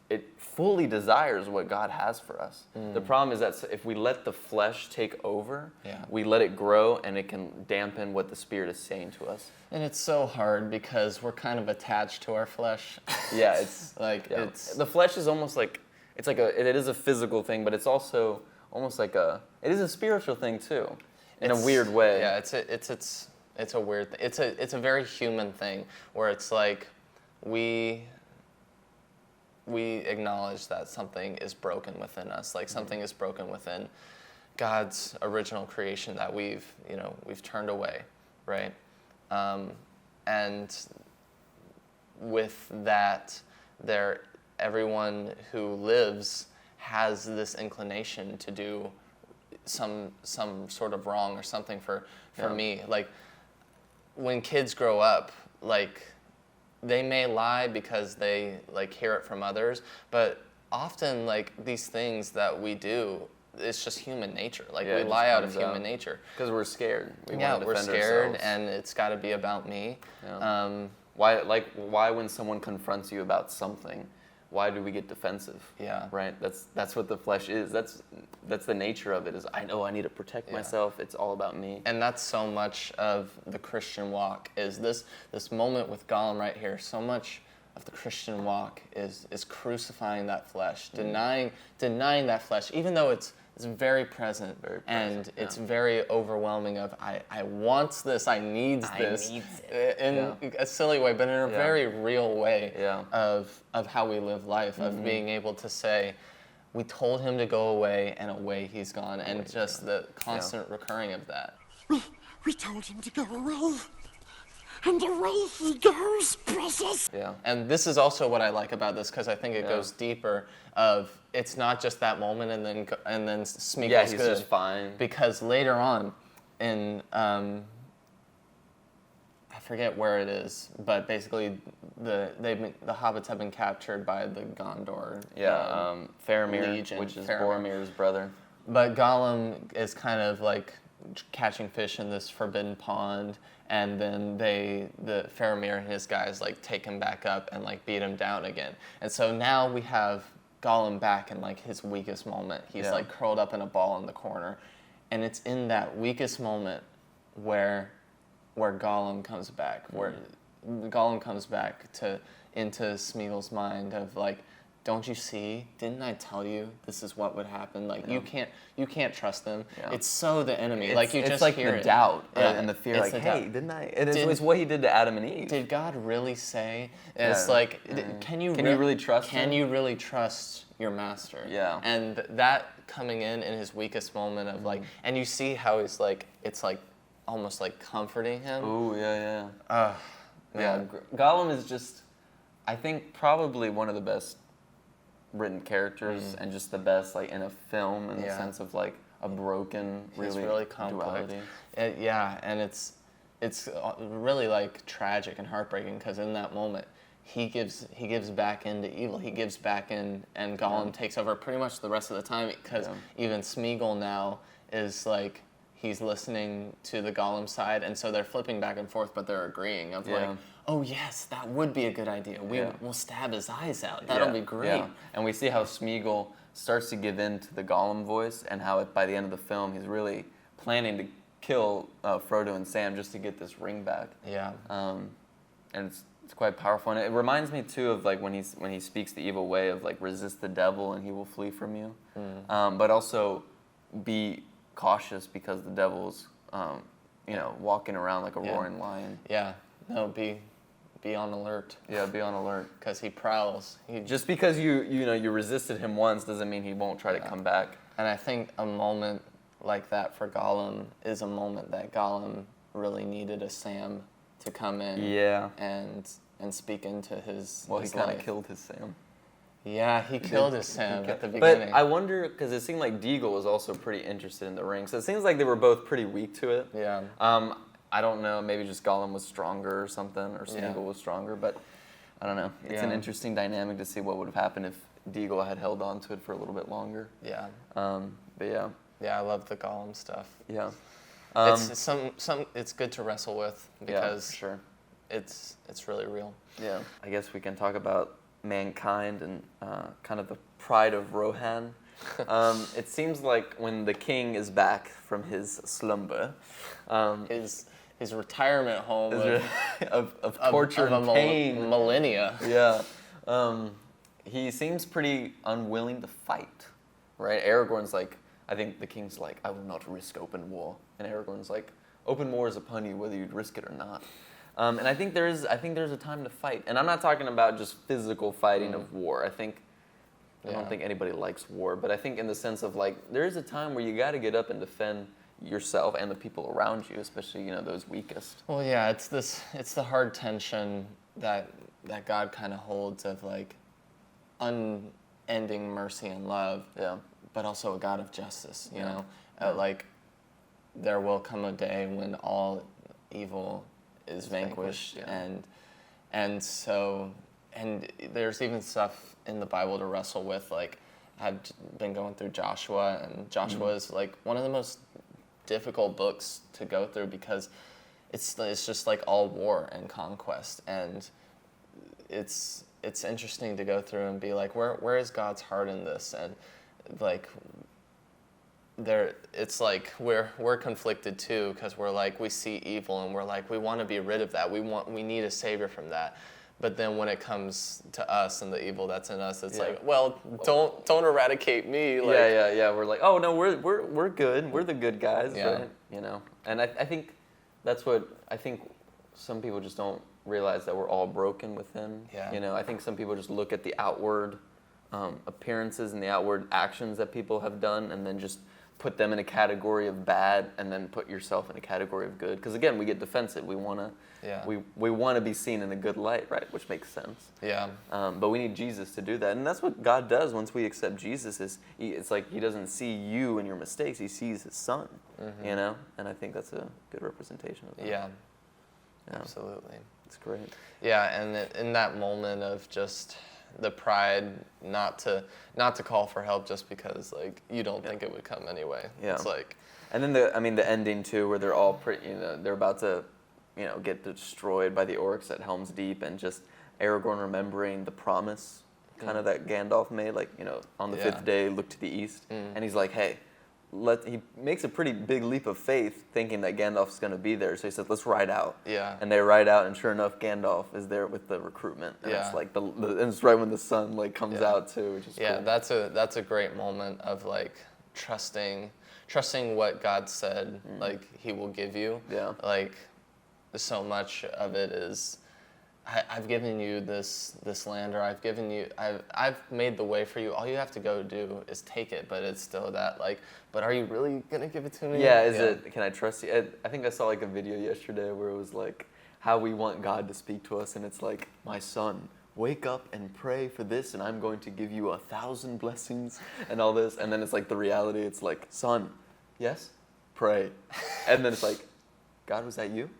it fully desires what God has for us. The problem is that if we let the flesh take over, we let it grow, and it can dampen what the spirit is saying to us. And it's so hard because we're kind of attached to our flesh. Yeah, it's like it's the flesh is almost like it is a physical thing, but it's also almost like it is a spiritual thing too, in a weird way. Yeah, it's a weird thing. It's a very human thing where it's like we acknowledge that something is broken within us, like something is broken within God's original creation that we've turned away, right? And with that, everyone who lives has this inclination to do some sort of wrong or something for me. Like, when kids grow up, like, they may lie because they like hear it from others, but often like these things that we do, it's just human nature. Like, we lie out of human nature because we're scared. We're scared, and it's got to be about me. Yeah. Why when someone confronts you about something, why do we get defensive? Yeah. Right? That's what the flesh is. That's the nature of it, is I know I need to protect myself. It's all about me. And that's so much of the Christian walk, is this moment with Gollum right here. So much of the Christian walk is crucifying that flesh, denying that flesh, even though it's very present, and it's very overwhelming of, I want this, I need this, in a silly way, but in a very real way of how we live life, of being able to say, we told him to go away, and away he's gone, and just the constant recurring of that. We told him to go away, and away he goes, precious. Yeah. And this is also what I like about this, because I think it goes deeper. Of it's not just that moment, and then Smeagol's he's good, just fine. Because later on, in I forget where it is, but basically the hobbits have been captured by the Gondor. Faramir, Legion, which is Faramir. Boromir's brother. But Gollum is kind of like catching fish in this forbidden pond, and then the Faramir and his guys like take him back up and like beat him down again. And so now we have Gollum back in like his weakest moment. He's like curled up in a ball in the corner, and it's in that weakest moment where Gollum comes back, where Gollum comes back into Smeagol's mind of like, don't you see? Didn't I tell you this is what would happen? Like, you can't trust them. Yeah. It's so the enemy. It's, like, you it's just like hear the it. doubt Yeah, and the fear, it's like, the hey, doubt. didn't I? And it's what he did to Adam and Eve. Did God really say? And it's Yeah. like, can you really trust Can him? you really trust your master? Yeah. And that coming in his weakest moment of like, and you see how he's like, it's like almost like comforting him. Ooh, yeah. Yeah. Yeah, Gollum is just, I think, probably one of the best written characters and just the best, like, in a film in the sense of, like, a broken, He's really complex. duality. And it's really like tragic and heartbreaking because in that moment he gives back into evil. He gives back in, and Gollum takes over pretty much the rest of the time because even Smeagol now is like he's listening to the Gollum side, and so they're flipping back and forth, but they're agreeing of like, oh yes, that would be a good idea. We'll stab his eyes out. That'll be great. Yeah. And we see how Smeagol starts to give in to the Gollum voice, and how by the end of the film he's really planning to kill Frodo and Sam just to get this ring back. Yeah. And it's quite powerful, and it reminds me too of like when he speaks the evil way of like resist the devil and he will flee from you, but also be cautious because the devil's walking around like a roaring lion. Yeah. No, be on alert. Yeah, be on alert. Because he prowls. Just because you resisted him once doesn't mean he won't try to come back. And I think a moment like that for Gollum is a moment that Gollum really needed a Sam to come in. Yeah. And speak into his. Well, his he kind of life. killed his Sam. Yeah, he killed his Sam at the beginning. But I wonder, because it seemed like Deagle was also pretty interested in the ring, so it seems like they were both pretty weak to it. Yeah. I don't know, maybe just Gollum was stronger or something, or Smeagol was stronger, but I don't know. It's an interesting dynamic to see what would have happened if Deagle had held on to it for a little bit longer. Yeah. But yeah. Yeah, I love the Gollum stuff. Yeah. It's good to wrestle with because sure. it's really real. Yeah. I guess we can talk about mankind and kind of the pride of Rohan. It seems like when the king is back from his slumber, his retirement home of torture and pain, millennia. Yeah, he seems pretty unwilling to fight, right? Aragorn's like, I think the king's like, I will not risk open war, and Aragorn's like, open war is upon you whether you'd risk it or not. And I think there's a time to fight, and I'm not talking about just physical fighting of war. I don't think anybody likes war, but I think in the sense of like, there is a time where you got to get up and defend yourself and the people around you, especially those weakest. Well, yeah, it's the hard tension that God kind of holds of like unending mercy and love, but also a God of justice. You know, like there will come a day when all evil is vanquished, and so there's even stuff in the Bible to wrestle with. Like I've been going through Joshua, and Joshua is like one of the most difficult books to go through because it's just like all war and conquest, and it's interesting to go through and be like, where is God's heart in this? And like it's like we're conflicted too, because we're like, we see evil and we're like, we want to be rid of that, we need a savior from that. But then when it comes to us and the evil that's in us, it's like, well, don't eradicate me. Like, yeah. We're like, oh no, we're good. We're the good guys, right? And I think that's what I think. Some people just don't realize that we're all broken within. Yeah. I think some people just look at the outward appearances and the outward actions that people have done, and then just put them in a category of bad, and then put yourself in a category of good. Because again, we get defensive. We want to, we want to be seen in a good light, right? Which makes sense. Yeah. But we need Jesus to do that, and that's what God does once we accept Jesus. It's like He doesn't see you and your mistakes; He sees His Son. And I think that's a good representation of that. Yeah. Absolutely. It's great. Yeah, and in that moment of just the pride not to call for help just because like you don't think it would come anyway. Yeah. It's like, and then the ending too, where they're all they're about to get destroyed by the orcs at Helm's Deep, and just Aragorn remembering the promise kind of that Gandalf made, like on the fifth day look to the east, and he's like, hey, he makes a pretty big leap of faith, thinking that Gandalf's going to be there. So he says, "Let's ride out." Yeah. And they ride out, and sure enough, Gandalf is there with the recruitment. And Yeah. it's like and it's right when the sun like comes Yeah. out too, which is cool. That's a great moment of like trusting what God said like He will give you. Yeah. Like so much of it is, I've given you this land, or I've made the way for you. All you have to go do is take it. But it's still that like, but are you really gonna give it to me? Yeah, it? Can I trust you? I think I saw like a video yesterday where it was like how we want God to speak to us, and it's like, "My son, wake up and pray for this, and I'm going to give you 1,000 blessings and all this." And then it's like the reality. It's like, "Son, yes, pray," and then it's like, "God, was that you?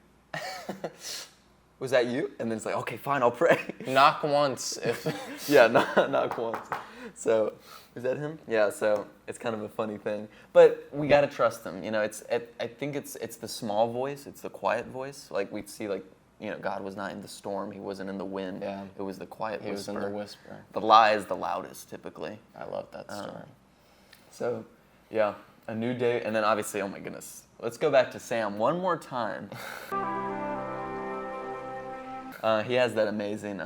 Was that you?" And then it's like, "Okay, fine, I'll pray." Knock once if. Yeah, not once. So, is that him? Yeah. So it's kind of a funny thing, but we gotta trust him. You know, I think it's the small voice, it's the quiet voice. Like we see, like, you know, God was not in the storm, He wasn't in the wind. Yeah. It was the quiet He whisper. was in the whisper. The lie is the loudest, typically. I love that story. So, yeah, a new day, and then obviously, oh my goodness, let's go back to Sam one more time. He has that amazing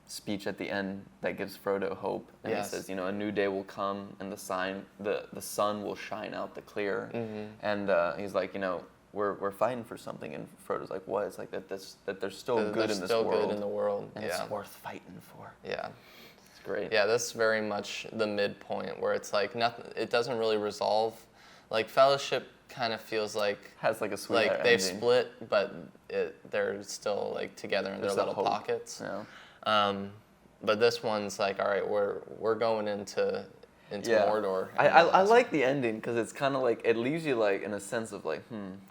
speech at the end that gives Frodo hope, and Yes. he says, you know, a new day will come, and the sun will shine out the clear, and he's like, you know, we're fighting for something, and Frodo's like, what? It's like that there's still good in this still world, good in the world. and Yeah. it's worth fighting for. Yeah. It's great. Yeah, that's very much the midpoint where it's like nothing. It doesn't really resolve. Like Fellowship kind of feels like Has like a sweet like they've ending. split, but they're still like together in There's their that little hope. pockets. Yeah. But this one's like, all right, we're going into Yeah. Mordor. I like the ending because it's kind of like, it leaves you like in a sense of like,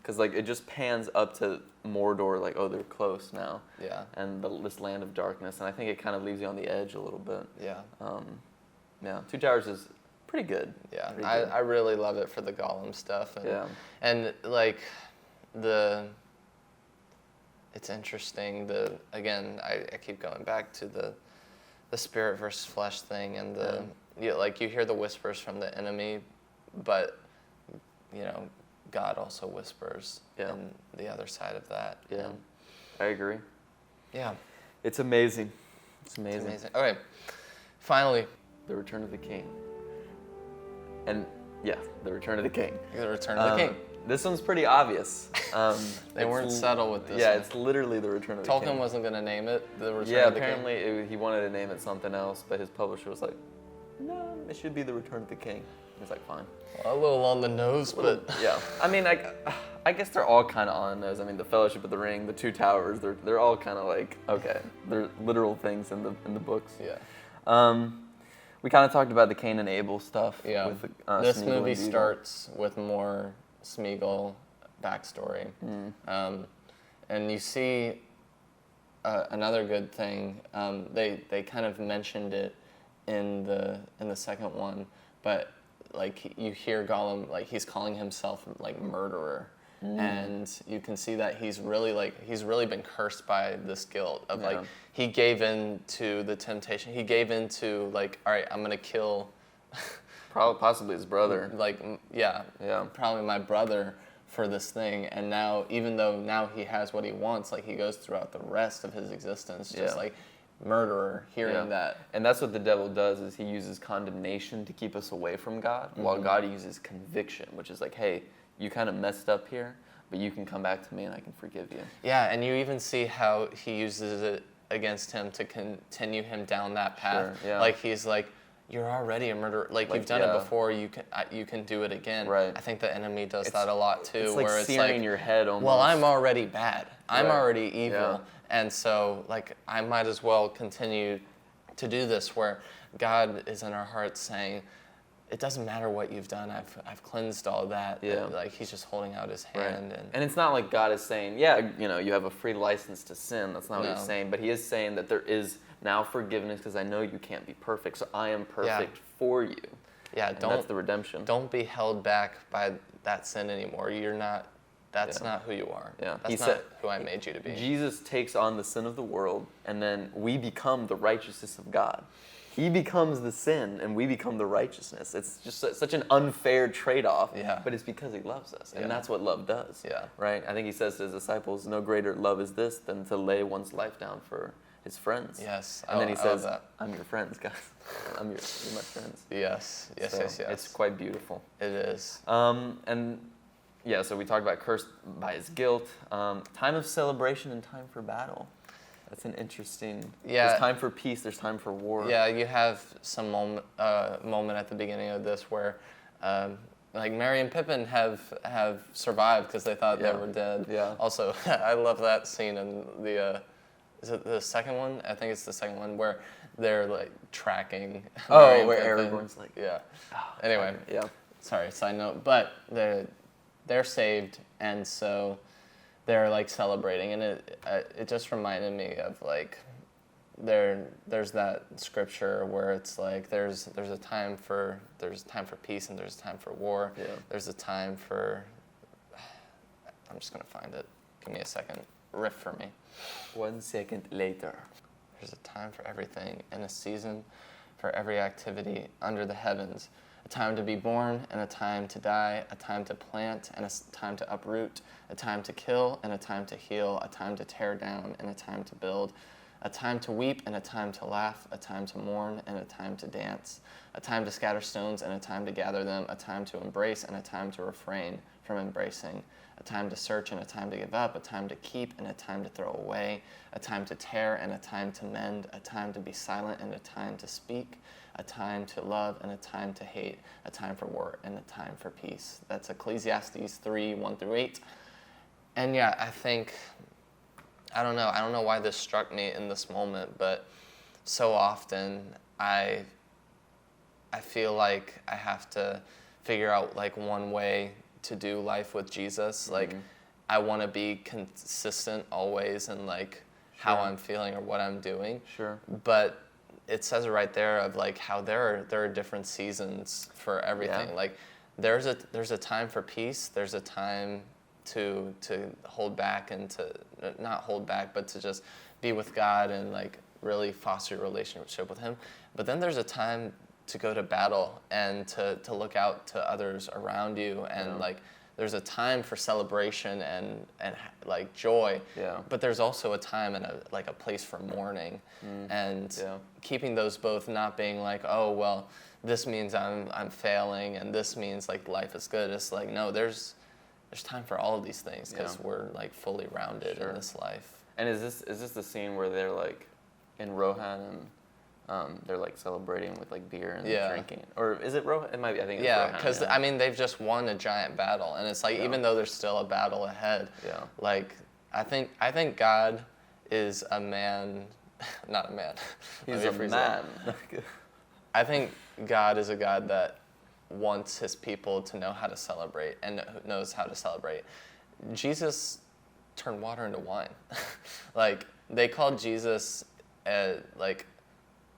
because like it just pans up to Mordor, like, oh, they're close now. Yeah. And this land of darkness, and I think it kind of leaves you on the edge a little bit. Yeah. Yeah, Two Towers is pretty good. Yeah, Pretty good. I really love it for the Gollum stuff, and Yeah. and like it's interesting. I keep going back to the spirit versus flesh thing, and like you hear the whispers from the enemy, but you know God also whispers in the other side of that. Yeah, And I agree. yeah, It's amazing. It's it's amazing. amazing. Okay, finally, The Return of the King. And yeah, The Return of the King. the Return of the King. This one's pretty obvious. They weren't subtle with this. Yeah, one. it's literally The Return of the King. Tolkien wasn't gonna name it The Return Yeah, of the King. apparently he wanted to name it something else, but his publisher was like, no, it should be The Return of the King. He's like, fine. A little on the nose, but Yeah, I mean, I guess they're all kind of on those. I mean, the Fellowship of the Ring, the Two Towers, they're all kind of like, okay, they're literal things in the books. yeah. We kind of talked about the Cain and Abel stuff. Yeah. With This Smeagol movie and Beetle. starts with more Smeagol backstory. And you see another good thing. They kind of mentioned it in the second one, but like you hear Gollum, like he's calling himself like murderer. And you can see that he's really been cursed by this guilt of like he gave in to the temptation. He gave in to like, all right, I'm gonna kill Probably, possibly his brother. yeah, Yeah. probably my brother for this thing. And now, even though now he has what he wants, like he goes throughout the rest of his existence just like murderer, hearing that. And that's what the devil does, is he uses condemnation to keep us away from God, while God uses conviction, which is like, hey, you kind of messed up here, but you can come back to me and I can forgive you. Yeah, and you even see how he uses it against him to continue him down that path. Sure, yeah. Like he's like, you're already a murderer. Like you've done it before. You can do it again. Right. I think the enemy does that a lot too. It's like where it's searing like, your head almost. well, I'm already bad. I'm Right. already evil. Yeah. And so like I might as well continue to do this, where God is in our hearts saying, it doesn't matter what you've done. I've cleansed all that. Yeah. Like he's just holding out his hand. And it's not like God is saying, yeah, you know, you have a free license to sin. That's not what he's saying. But he is saying that there is now forgiveness, because I know you can't be perfect, so I am perfect for you. Yeah, And that's the redemption. Don't be held back by that sin anymore. You're not. That's not who you are. Yeah. That's not who I made you to be. Jesus takes on the sin of the world, and then we become the righteousness of God. he becomes the sin and we become the righteousness. It's just such an unfair trade-off, Yeah. but it's because he loves us, and Yeah. that's what love does. Yeah. Right? I think he says to his disciples, no greater love is this than to lay one's life down for his friends. Yes. And then he I love says, that. I'm your friends, guys. you're my friends. Yes. Yes. So Yes. Yes. It's quite beautiful. It is. And yeah, so we talked about cursed by his guilt, time of celebration and time for battle. That's an interesting. Yeah. There's time for peace. There's time for war. Yeah, you have some moment at the beginning of this where, like Merry and Pippin have survived because they thought Yeah. they were dead. Yeah. Also, I love that scene in the. Is it the second one? I think it's the second one where they're like tracking. Merry and Where Pippin. Aragorn's like. Yeah. Anyway. Yeah. Sorry, side note. But they're saved, and so they're like celebrating, and it just reminded me of like there's that scripture where it's like there's a time for peace and there's a time for war. Yeah. There's a time for I'm just gonna find it. Give me a second. Riff for me. 1 second later. There's a time for everything and a season for every activity under the heavens. A time to be born and a time to die, a time to plant and a time to uproot, a time to kill and a time to heal, a time to tear down and a time to build, a time to weep and a time to laugh, a time to mourn and a time to dance, a time to scatter stones and a time to gather them, a time to embrace and a time to refrain from embracing, a time to search and a time to give up, a time to keep and a time to throw away, a time to tear and a time to mend, a time to be silent and a time to speak, a time to love and a time to hate, a time for war and a time for peace. That's Ecclesiastes 3, 1-8. And yeah, I don't know why this struck me in this moment, but so often I feel like I have to figure out like one way to do life with Jesus. Mm-hmm. Like I want to be consistent always in like how Sure. I'm feeling or what I'm doing. Sure. But it says it right there of like how there are different seasons for everything. Yeah. Like there's a time for peace. There's a time to hold back and to not hold back, but to just be with God and like really foster your relationship with Him. But then there's a time to go to battle and to look out to others around you, and like there's a time for celebration and like joy. Yeah. But there's also a time and a place for mourning, and Yeah. keeping those both, not being like, oh well, this means I'm failing and this means like life is good. It's like no, there's time for all of these things because Yeah. we're like fully rounded Sure. in this life. And is this the scene where they're like in Rohan and they're like celebrating with like beer and Yeah. drinking? Or is it Rohan? It might be. I think it's Yeah, Rohan. because I mean they've just won a giant battle, and it's like Yeah. even though there's still a battle ahead, Yeah. like I think God is a man, not a man. Let He's me a rephrase man. that. I think God is a God that wants His people to know how to celebrate and knows how to celebrate. Jesus turned water into wine. Like they called Jesus like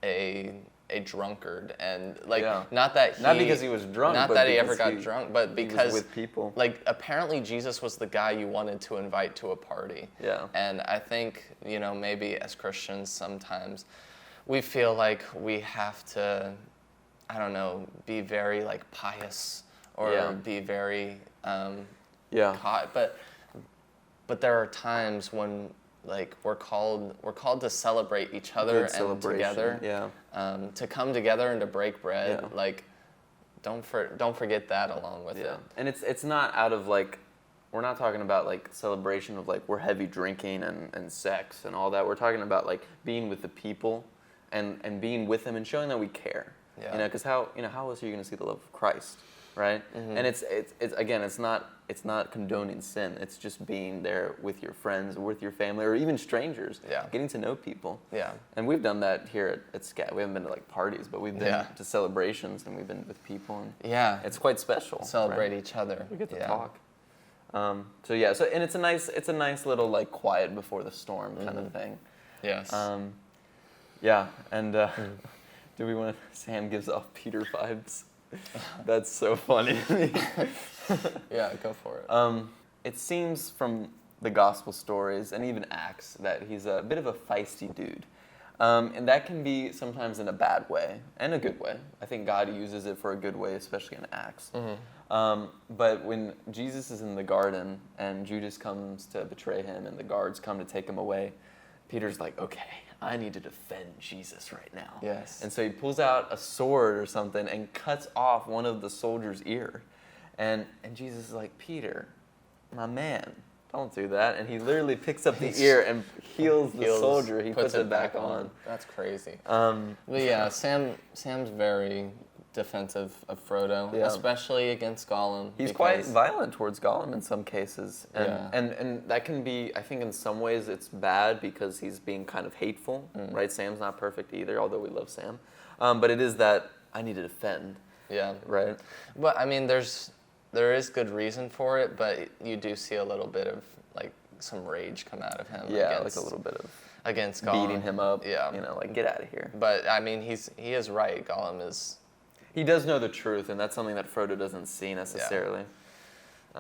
a drunkard, and like Yeah. not because he was drunk, not but that he ever because got he- drunk, but he was because with people. like apparently Jesus was the guy you wanted to invite to a party. Yeah. And I think, maybe as Christians sometimes we feel like we have to, I don't know, be very like pious or Yeah. be very Yeah. caught, but there are times when like we're called to celebrate each other Good and celebration, together, yeah. to come together and to break bread. Yeah. Like don't forget that along with Yeah. it. And it's not out of like, we're not talking about like celebration of like we're heavy drinking and sex and all that. We're talking about like being with the people and being with them and showing that we care. Yeah. Because how else are you going to see the love of Christ, right? Mm-hmm. And it's again, it's not condoning sin. It's just being there with your friends, or with your family, or even strangers. Yeah. Getting to know people. Yeah. And we've done that here at SCAT. We haven't been to like parties, but we've been Yeah. to celebrations and we've been with people, and Yeah. it's quite special. Celebrate right? each other. We get to Yeah. talk. So and it's a nice little like quiet before the storm kind of thing. Yes. Yeah, and do we want to? Sam gives off Peter vibes. That's so funny to me. Yeah, go for it. It seems from the gospel stories and even Acts that he's a bit of a feisty dude. And that can be sometimes in a bad way and a good way. I think God uses it for a good way, especially in Acts. But when Jesus is in the garden and Judas comes to betray him and the guards come to take him away, Peter's like, okay, I need to defend Jesus right now. Yes. And so he pulls out a sword or something and cuts off one of the soldier's ear. And Jesus is like, Peter, my man, don't do that. And he literally picks up the ear and heals the soldier. He puts it back on. That's crazy. But yeah, Sam's very defensive of Frodo, especially against Gollum. He's quite violent towards Gollum in some cases. And, Yeah. and that can be, I think in some ways it's bad because he's being kind of hateful, right? Sam's not perfect either, although we love Sam. But it is that I need to defend. Yeah. Right? But I mean, there is good reason for it, but you do see a little bit of like some rage come out of him. Yeah, like a little bit of against Gollum. beating him up. Yeah. You know, like get out of here. But I mean, he is right. Gollum is, He does know the truth, and that's something that Frodo doesn't see necessarily.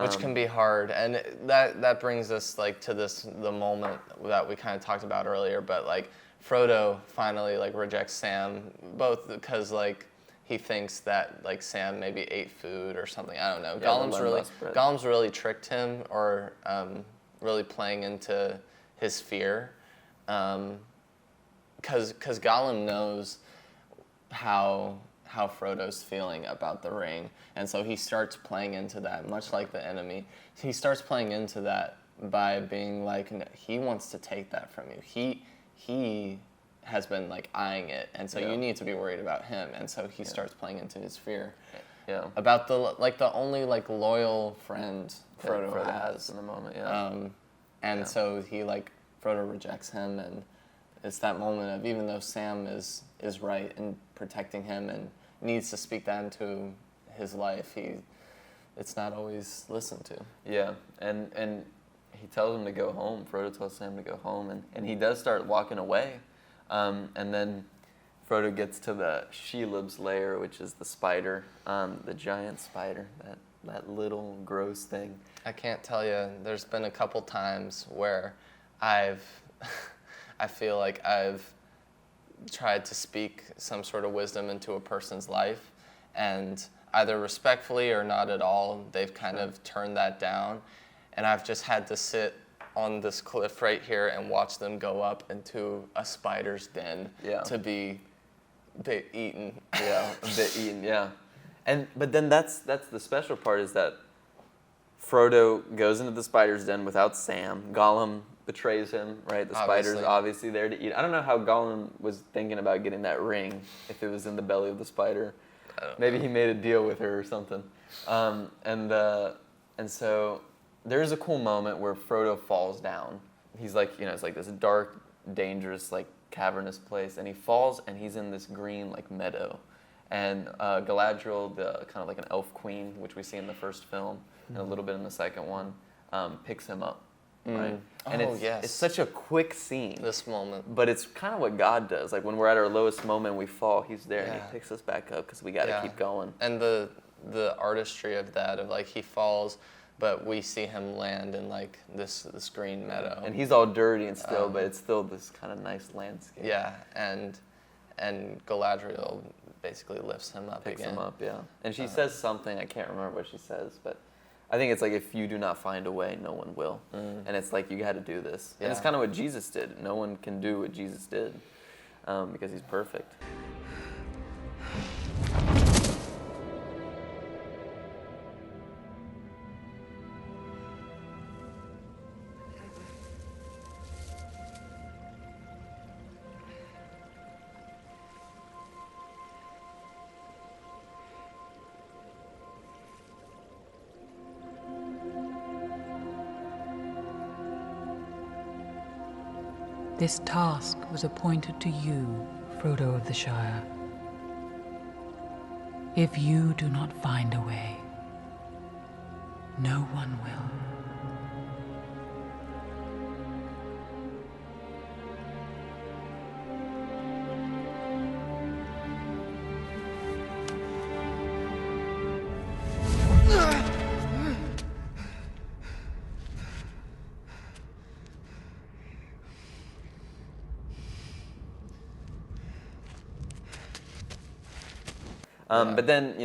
which can be hard, and that brings us like to the moment that we kind of talked about earlier. But like Frodo finally like rejects Sam, both because like he thinks that like Sam maybe ate food or something. I don't know. Yeah, Gollum's really tricked him, or really playing into his fear, because Gollum knows how Frodo's feeling about the ring, and so he starts playing into that, much like the enemy. He starts playing into that by being like, he wants to take that from you. He has been like eyeing it, and so you need to be worried about him, and so he starts playing into his fear. Yeah. About the only like loyal friend Frodo has in the moment. Yeah. So he like Frodo rejects him, and it's that moment of, even though Sam is right in protecting him and needs to speak that into his life, it's not always listened to. Yeah, and he tells him to go home. Frodo tells Sam to go home, and he does start walking away. And then Frodo gets to the Shelob's lair, which is the spider, the giant spider, that little gross thing. I can't tell you, there's been a couple times where I feel like I've tried to speak some sort of wisdom into a person's life, and either respectfully or not at all, they've kind of turned that down, and I've just had to sit on this cliff right here and watch them go up into a spider's den to be eaten. Yeah, a bit eaten, yeah. But then that's the special part, is that Frodo goes into the spider's den without Sam. Gollum betrays him, right? The spider's obviously there to eat. I don't know how Gollum was thinking about getting that ring if it was in the belly of the spider. Maybe he made a deal with her or something. And so there's a cool moment where Frodo falls down. He's like, it's like this dark, dangerous, like cavernous place, and he falls, and he's in this green like meadow. And Galadriel, the kind of like an elf queen, which we see in the first film and a little bit in the second one, picks him up. Right? And it's such a quick scene. This moment. But it's kind of what God does. Like when we're at our lowest moment, we fall, he's there and he picks us back up because we got to keep going. And the artistry of that, of like he falls, but we see him land in like this green meadow. And he's all dirty and still, but it's still this kind of nice landscape. Yeah, and Galadriel basically lifts him up Picks again. him up, yeah. And she says something, I can't remember what she says, but I think it's like, if you do not find a way, no one will. And it's like, you got to do this. And it's kind of what Jesus did. No one can do what Jesus did because he's perfect. This task was appointed to you, Frodo of the Shire. If you do not find a way, no one will. But then,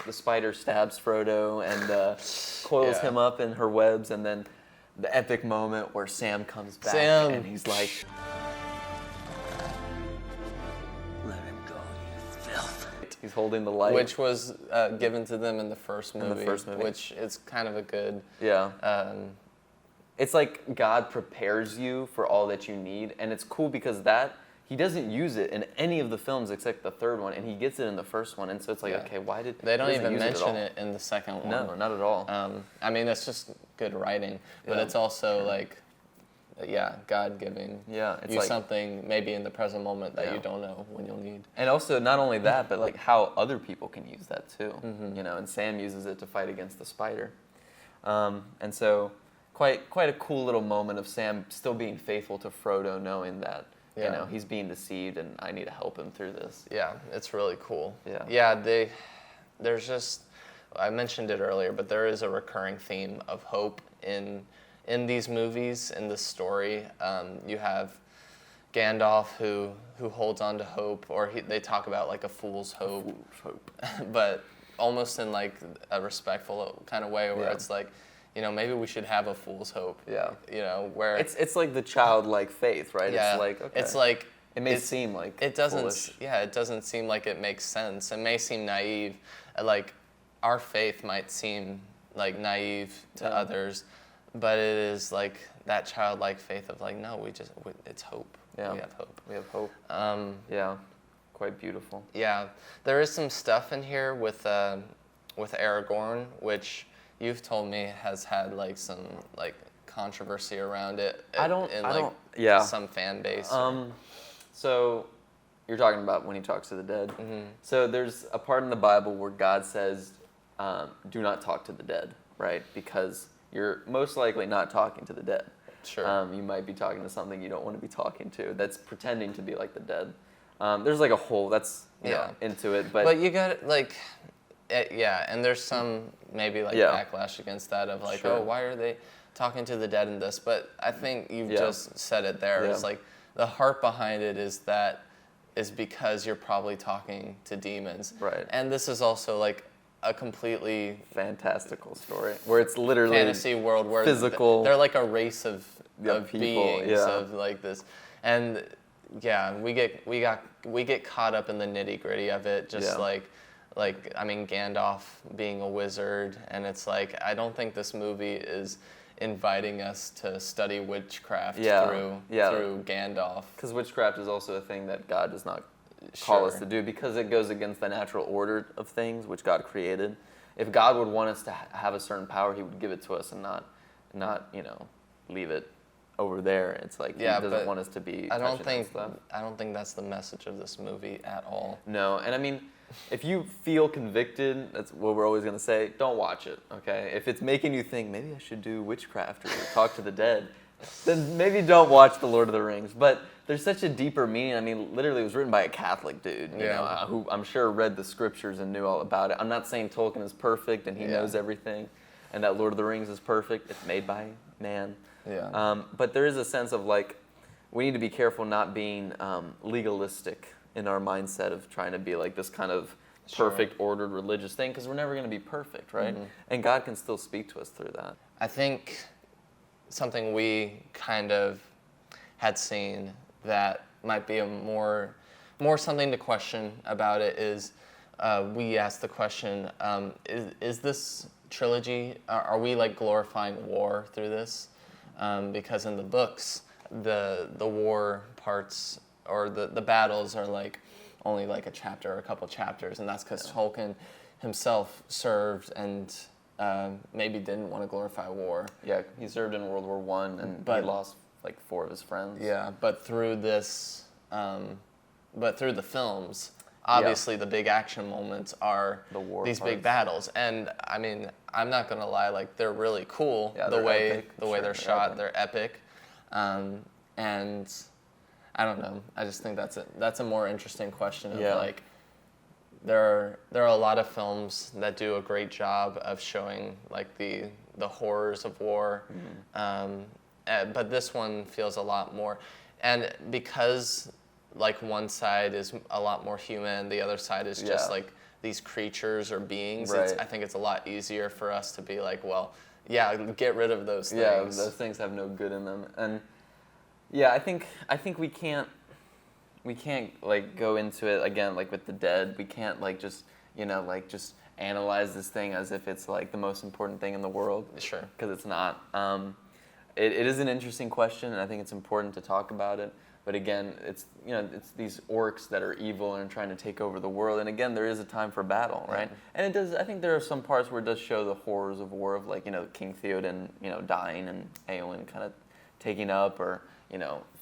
the spider stabs Frodo and coils him up in her webs, and then the epic moment where Sam comes back and he's like, Let him go, you filth. he's holding the light. Which was given to them in the first movie. first movie. Which is kind of a good. Yeah. Um, It's like God prepares you for all that you need, and it's cool because he doesn't use it in any of the films except the third one, and he gets it in the first one, and so it's like, okay, why did they don't he doesn't even use mention it it in the second one? No, not at all. I mean, it's just good writing, but Yeah. it's also like, God giving It's you like, something maybe in the present moment that you don't know when you'll need. and also not only that, but like how other people can use that too. Mm-hmm. And Sam uses it to fight against the spider, and so quite a cool little moment of Sam still being faithful to Frodo, knowing that he's being deceived and I need to help him through this. Yeah, it's really cool. Yeah. There's just, I mentioned it earlier, but there is a recurring theme of hope in these movies, in this story. You have Gandalf who holds on to hope, or they talk about like a fool's hope, but almost in like a respectful kind of way where it's like, maybe we should have a fool's hope. Yeah. Where it's like the childlike faith, right? Yeah. It's like, okay. It's like It may seem like it doesn't. foolish. Yeah, it doesn't seem like it makes sense. It may seem naive. Like our faith might seem like naive to others, but it is like that childlike faith of like, no, it's hope. Yeah. We have hope. We have hope. Yeah, quite beautiful. Yeah, there is some stuff in here with Aragorn, which you've told me has had like some like controversy around it. Some fan base. So you're talking about when he talks to the dead. Mm-hmm. So there's a part in the Bible where God says, do not talk to the dead, right? Because you're most likely not talking to the dead. Sure. You might be talking to something you don't want to be talking to that's pretending to be like the dead. There's like a whole that's into it, but you got like, and there's some maybe like backlash against that of like, Sure. oh, why are they talking to the dead in this? But I think you've just said it there. Yeah. It's like the heart behind it is because you're probably talking to demons. Right. And this is also like a completely fantastical story where it's literally fantasy world where physical. They're like a race of people, beings of like this, and we get caught up in the nitty gritty of it, just like I mean Gandalf being a wizard, and it's like I don't think this movie is inviting us to study witchcraft through Gandalf. Because witchcraft is also a thing that God does not call us to do, because it goes against the natural order of things which God created. If God would want us to have a certain power, He would give it to us and not leave it over there. It's like He doesn't want us to be. I don't think that's the message of this movie at all. No, and I mean, if you feel convicted, that's what we're always going to say, don't watch it, okay? If it's making you think, maybe I should do witchcraft or talk to the dead, then maybe don't watch The Lord of the Rings. But there's such a deeper meaning. I mean, literally it was written by a Catholic dude, who I'm sure read the scriptures and knew all about it. I'm not saying Tolkien is perfect and he knows everything, and that Lord of the Rings is perfect. It's made by man. Yeah. But there is a sense of like, we need to be careful not being legalistic in our mindset of trying to be like this kind of perfect, ordered religious thing, because we're never going to be perfect, right? Mm-hmm. And God can still speak to us through that. I think something we kind of had seen that might be a more something to question about it is we asked the question, is this trilogy, are we like glorifying war through this? Because in the books, the war parts or the battles are like only like a chapter or a couple chapters, and that's because Tolkien himself served and maybe didn't want to glorify war. Yeah, he served in World War I, and he lost like 4 of his friends. Yeah, but through this, but through the films, obviously the big action moments are these big battles, and I mean, I'm not gonna lie, like they're really cool. Yeah, the way epic. They're shot, they're epic, and I don't know. I just think that's a more interesting question of like there are a lot of films that do a great job of showing like the horrors of war, but this one feels a lot more, and because like one side is a lot more human, the other side is just Yeah. like these creatures or beings. Right. I think it's a lot easier for us to be like, well, yeah, get rid of those things. Yeah, those things have no good in them, and yeah, I think we can't like go into it again like with the dead. We can't like just like just analyze this thing as if it's like the most important thing in the world. Sure. Because it's not. It is an interesting question, and I think it's important to talk about it. But again, it's it's these orcs that are evil and trying to take over the world. And again, there is a time for battle, right? And it does. I think there are some parts where it does show the horrors of war, of like King Theoden dying and Eowyn kind of taking up, or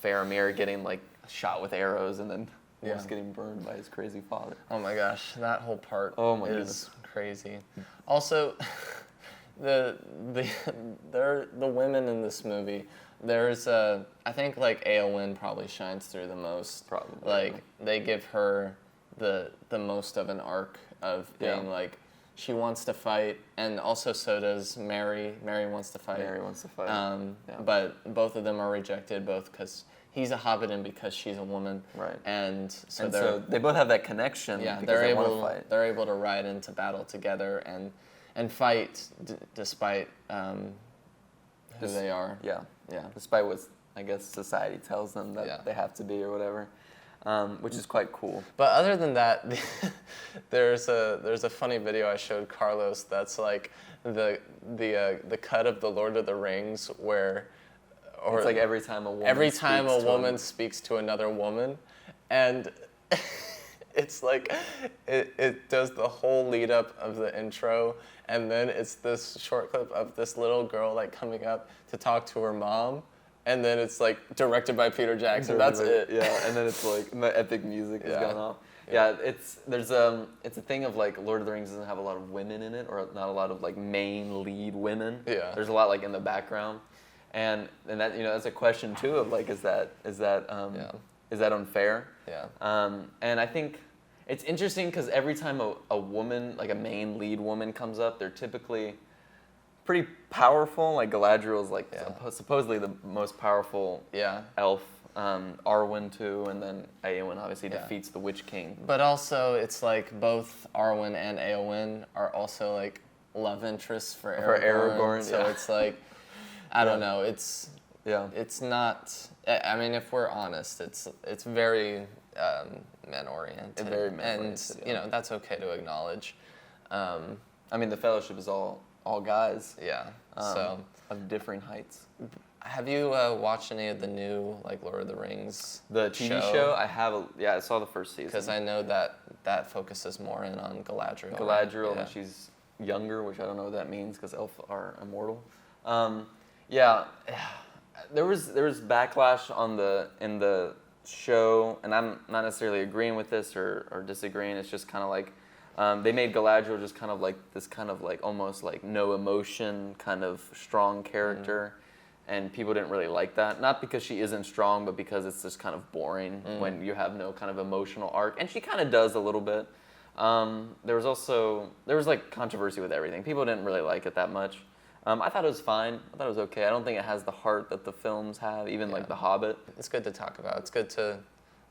Faramir getting like shot with arrows and then almost getting burned by his crazy father. Oh my gosh, that whole part Oh my is goodness. crazy. Also, the women in this movie. There's I think like Eowyn probably shines through the most. Probably. Like they give her the most of an arc of being like she wants to fight, and also so does Mary. Mary wants to fight. Mary wants to fight. But both of them are rejected, both because he's a hobbit and because she's a woman. Right. And so so they both have that connection. yeah, because they're they want able to fight. they're able to ride into battle together and fight despite who they are. Yeah. Yeah. Despite what I guess society tells them that they have to be or whatever, which is quite cool. But other than that, there's a funny video I showed Carlos that's like the cut of the Lord of the Rings where, or It's like every time a woman speaks to another woman, and it's like it does the whole lead up of the intro, and then it's this short clip of this little girl like coming up to talk to her mom, and then it's like directed by Peter Jackson. That's it. Yeah, and then it's like the epic music is going off. Yeah, it's a thing of like Lord of the Rings doesn't have a lot of women in it, or not a lot of like main lead women. Yeah. There's a lot like in the background, and that that's a question too of like is that unfair? Yeah. And I think it's interesting because every time a woman, like a main lead woman comes up, they're typically pretty powerful. Like Galadriel is like supposedly the most powerful elf. Arwen too, and then Eowyn obviously defeats the Witch King. But also, it's like both Arwen and Eowyn are also like love interests for Aragorn. So it's like, I don't know. It's not. I mean, if we're honest, it's very men oriented. Very men-oriented, and that's okay to acknowledge. I mean, the Fellowship is all guys. Yeah. So of differing heights. Have you watched any of the new like Lord of the Rings? The TV show? I have. I saw the first season. Because I know that focuses more in on Galadriel. Galadriel, and she's younger, which I don't know what that means because elves are immortal. There was backlash in the show, and I'm not necessarily agreeing with this or disagreeing. It's just kind of like they made Galadriel just kind of like this kind of like almost like no emotion kind of strong character. And people didn't really like that. Not because she isn't strong, but because it's just kind of boring when you have no kind of emotional arc. And she kind of does a little bit. There was like controversy with everything. People didn't really like it that much. I thought it was fine. I thought it was okay. I don't think it has the heart that the films have, even like The Hobbit. It's good to talk about. It's good to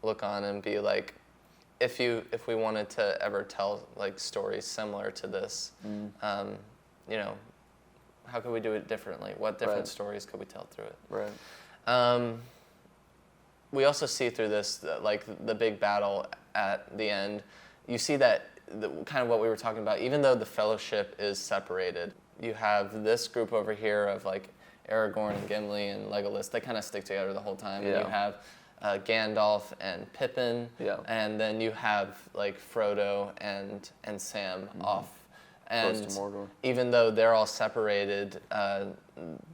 look on and be like, if we wanted to ever tell like stories similar to this, how could we do it differently? What different stories could we tell through it? Right. We also see through this, like the big battle at the end, you see that kind of what we were talking about, even though the Fellowship is separated, you have this group over here of like Aragorn and Gimli and Legolas, they kind of stick together the whole time. Yeah. And you have Gandalf and Pippin, and then you have like Frodo and Sam off. And Close to Mordor. Even though they're all separated,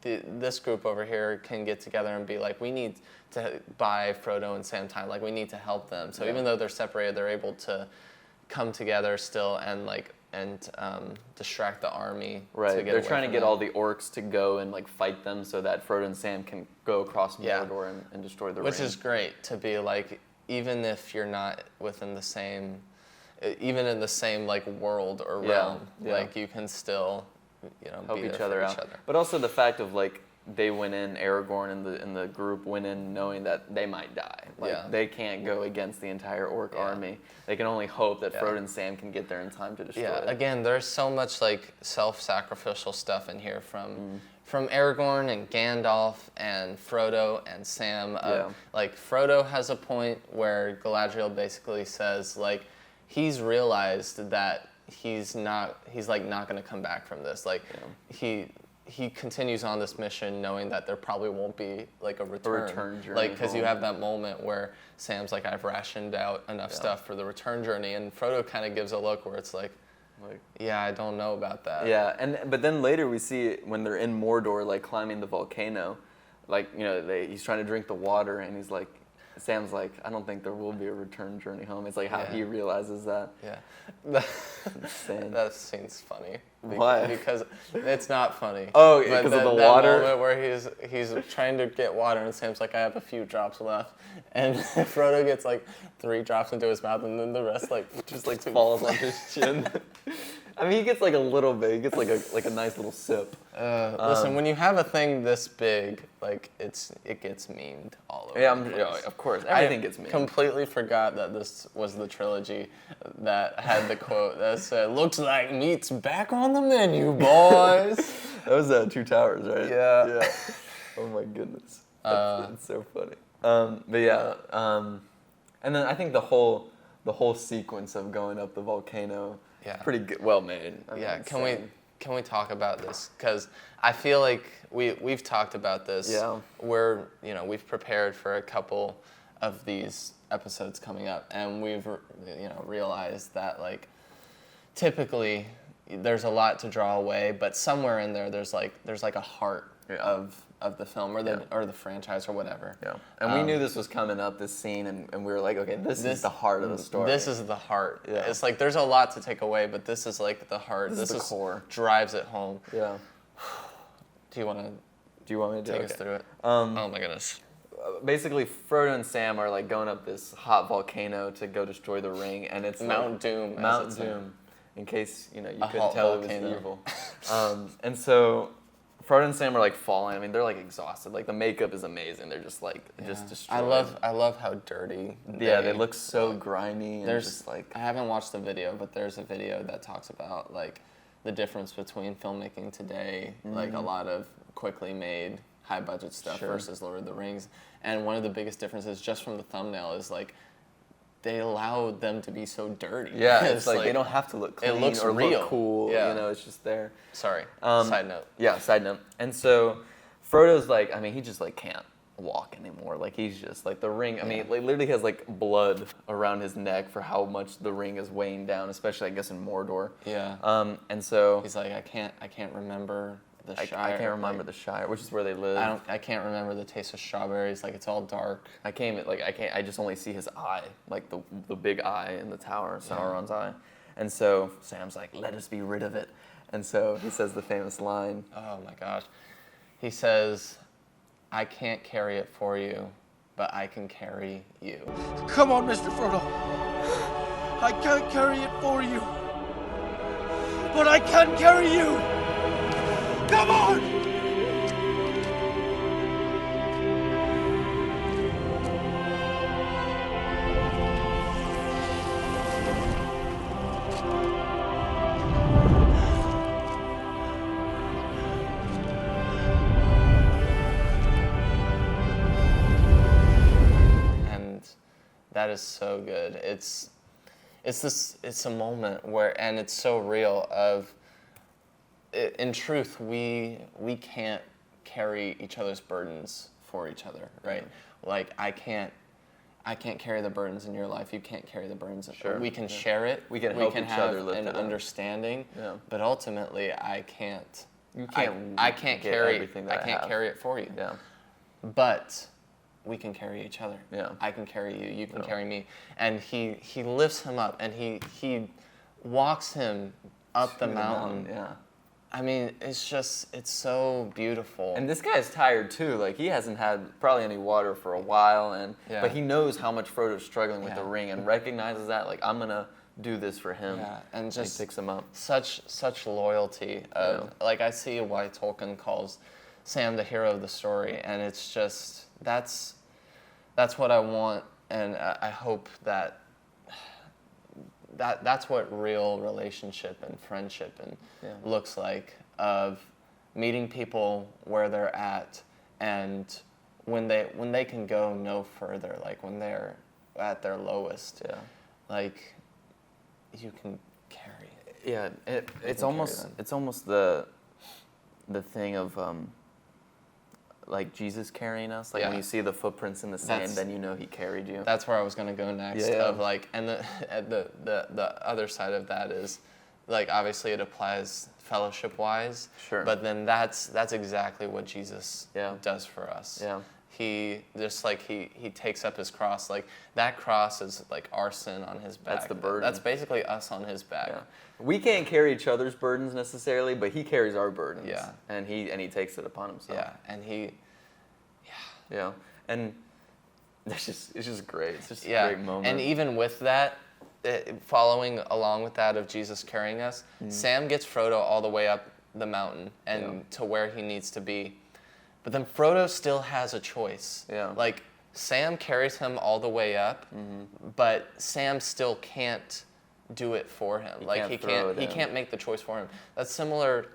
this group over here can get together and be like, we need to buy Frodo and Sam time. Like, we need to help them. So even though they're separated, they're able to come together still and distract the army. Right. They're trying to get all the orcs to go and like fight them so that Frodo and Sam can go across Mordor and destroy the ring. Which is great to be like, even if you're not within the same. Even in the same like world or realm, like you can still, help be each there other for out. each other. But also the fact of like they went in, Aragorn and the group went in knowing that they might die. Like Yeah. they can't go against the entire orc army. They can only hope that Frodo and Sam can get there in time to destroy it. Again, there's so much like self-sacrificial stuff in here from Aragorn and Gandalf and Frodo and Sam. Like Frodo has a point where Galadriel basically says like he's realized that he's not going to come back from this. Like he continues on this mission knowing that there probably won't be like a return journey like because you home. have that moment where Sam's like, I've rationed out enough stuff for the return journey, and Frodo kind of gives a look where it's like, yeah, I don't know about that. Yeah, but then later we see when they're in Mordor, like climbing the volcano, like he's trying to drink the water, and he's like, Sam's like, I don't think there will be a return journey home. It's like how he realizes that. Yeah. Insane. That scene's funny. Why? Because it's not funny. Oh, But because of the that water? moment where he's trying to get water, and Sam's like, I have a few drops left. And Frodo gets like 3 drops into his mouth, and then the rest just falls on his chin. I mean, he gets like a little bit. He gets like a nice little sip. Listen, when you have a thing this big, like it gets memed all over. Yeah, the place. of course. Everything I gets memed. completely forgot that this was the trilogy that had the quote that said, "Looks like meat's back on the menu, boys." That was 2 Towers, right? Yeah. Oh my goodness. That's so funny. And then I think the whole sequence of going up the volcano, pretty good, well made. I mean, Can we talk about this? Because I feel like we've talked about this. Yeah. We've prepared for a couple of these episodes coming up, and we've realized that like typically there's a lot to draw away, but somewhere in there there's like a heart of the film or the franchise or whatever. Yeah. And we knew this was coming up, this scene, and we were like, okay, this is the heart of the story. This is the heart. Yeah. It's like there's a lot to take away, but this is like the heart. This is the core. Drives it home. Yeah. Do you want me to to take us through it? Oh my goodness. Basically, Frodo and Sam are like going up this hot volcano to go destroy the ring, and it's Mount Doom. Mount Doom. In case you couldn't hot tell volcano. it was evil. And so Frodo and Sam are like falling. I mean, they're like exhausted. Like the makeup is amazing. They're just like just destroyed. I love how dirty. They look so grimy. And There's just like I haven't watched the video, but there's a video that talks about like the difference between filmmaking today, like a lot of quickly made high budget stuff versus Lord of the Rings. And one of the biggest differences just from the thumbnail is like they allow them to be so dirty. Yeah, it's like they don't have to look clean it looks or real. look cool. Yeah. It's just there. Sorry. Side note. Yeah, side note. And so Frodo's like, I mean, he just like can't walk anymore. Like he's just like the ring. I mean, like literally has like blood around his neck for how much the ring is weighing down, especially I guess in Mordor. Yeah. And so he's like, I can't remember the I Shire. can't remember the Shire, which is where they live. I can't remember the taste of strawberries. Like it's all dark. I just only see his eye, like the big eye in the tower, Sauron's eye. And so Sam's like, let us be rid of it. And so he says the famous line. Oh my gosh. He says, I can't carry it for you, but I can carry you. Come on, Mr. Frodo. I can't carry it for you, but I can carry you. Come on! And that is so good. It's a moment where, and it's so real of, in truth, we can't carry each other's burdens for each other, right? Like I can't carry the burdens in your life. You can't carry the burdens. We can share it. We can help each have other lift an it up. understanding. Yeah. But ultimately, I can't. You can't. I can't get carry. everything I that can't have. carry it for you. Yeah. But we can carry each other. Yeah. I can carry you. You can carry me. And he lifts him up, and he walks him up the mountain. Yeah. I mean, it's so beautiful. And this guy's tired too. Like he hasn't had probably any water for a while, but he knows how much Frodo's struggling with the ring and recognizes that. Like I'm gonna do this for him. Yeah, and just he picks him up. Such loyalty. Like I see why Tolkien calls Sam the hero of the story, and it's just that's what I want, and I hope that's what real relationship and friendship and looks like, of meeting people where they're at, and when they can go no further, like when they're at their lowest, like you can carry. Yeah, it's almost the thing of like Jesus carrying us. Like when you see the footprints in the sand, then you know he carried you. That's where I was gonna go next. Yeah. Of like, and the other side of that is, like, obviously it applies fellowship wise. Sure. But then that's exactly what Jesus does for us. Yeah. He just like he takes up his cross. Like that cross is like our sin on his back. That's the burden. That's basically us on his back. Yeah. We can't carry each other's burdens necessarily, but he carries our burdens. Yeah. And he takes it upon himself. Yeah. And Yeah. And it's just great. It's just a yeah. great moment. And even with that, following along with that of Jesus carrying us, Sam gets Frodo all the way up the mountain and to where he needs to be. But then Frodo still has a choice. Yeah. Like, Sam carries him all the way up, but Sam still can't do it for him. He can't make the choice for him. That's similar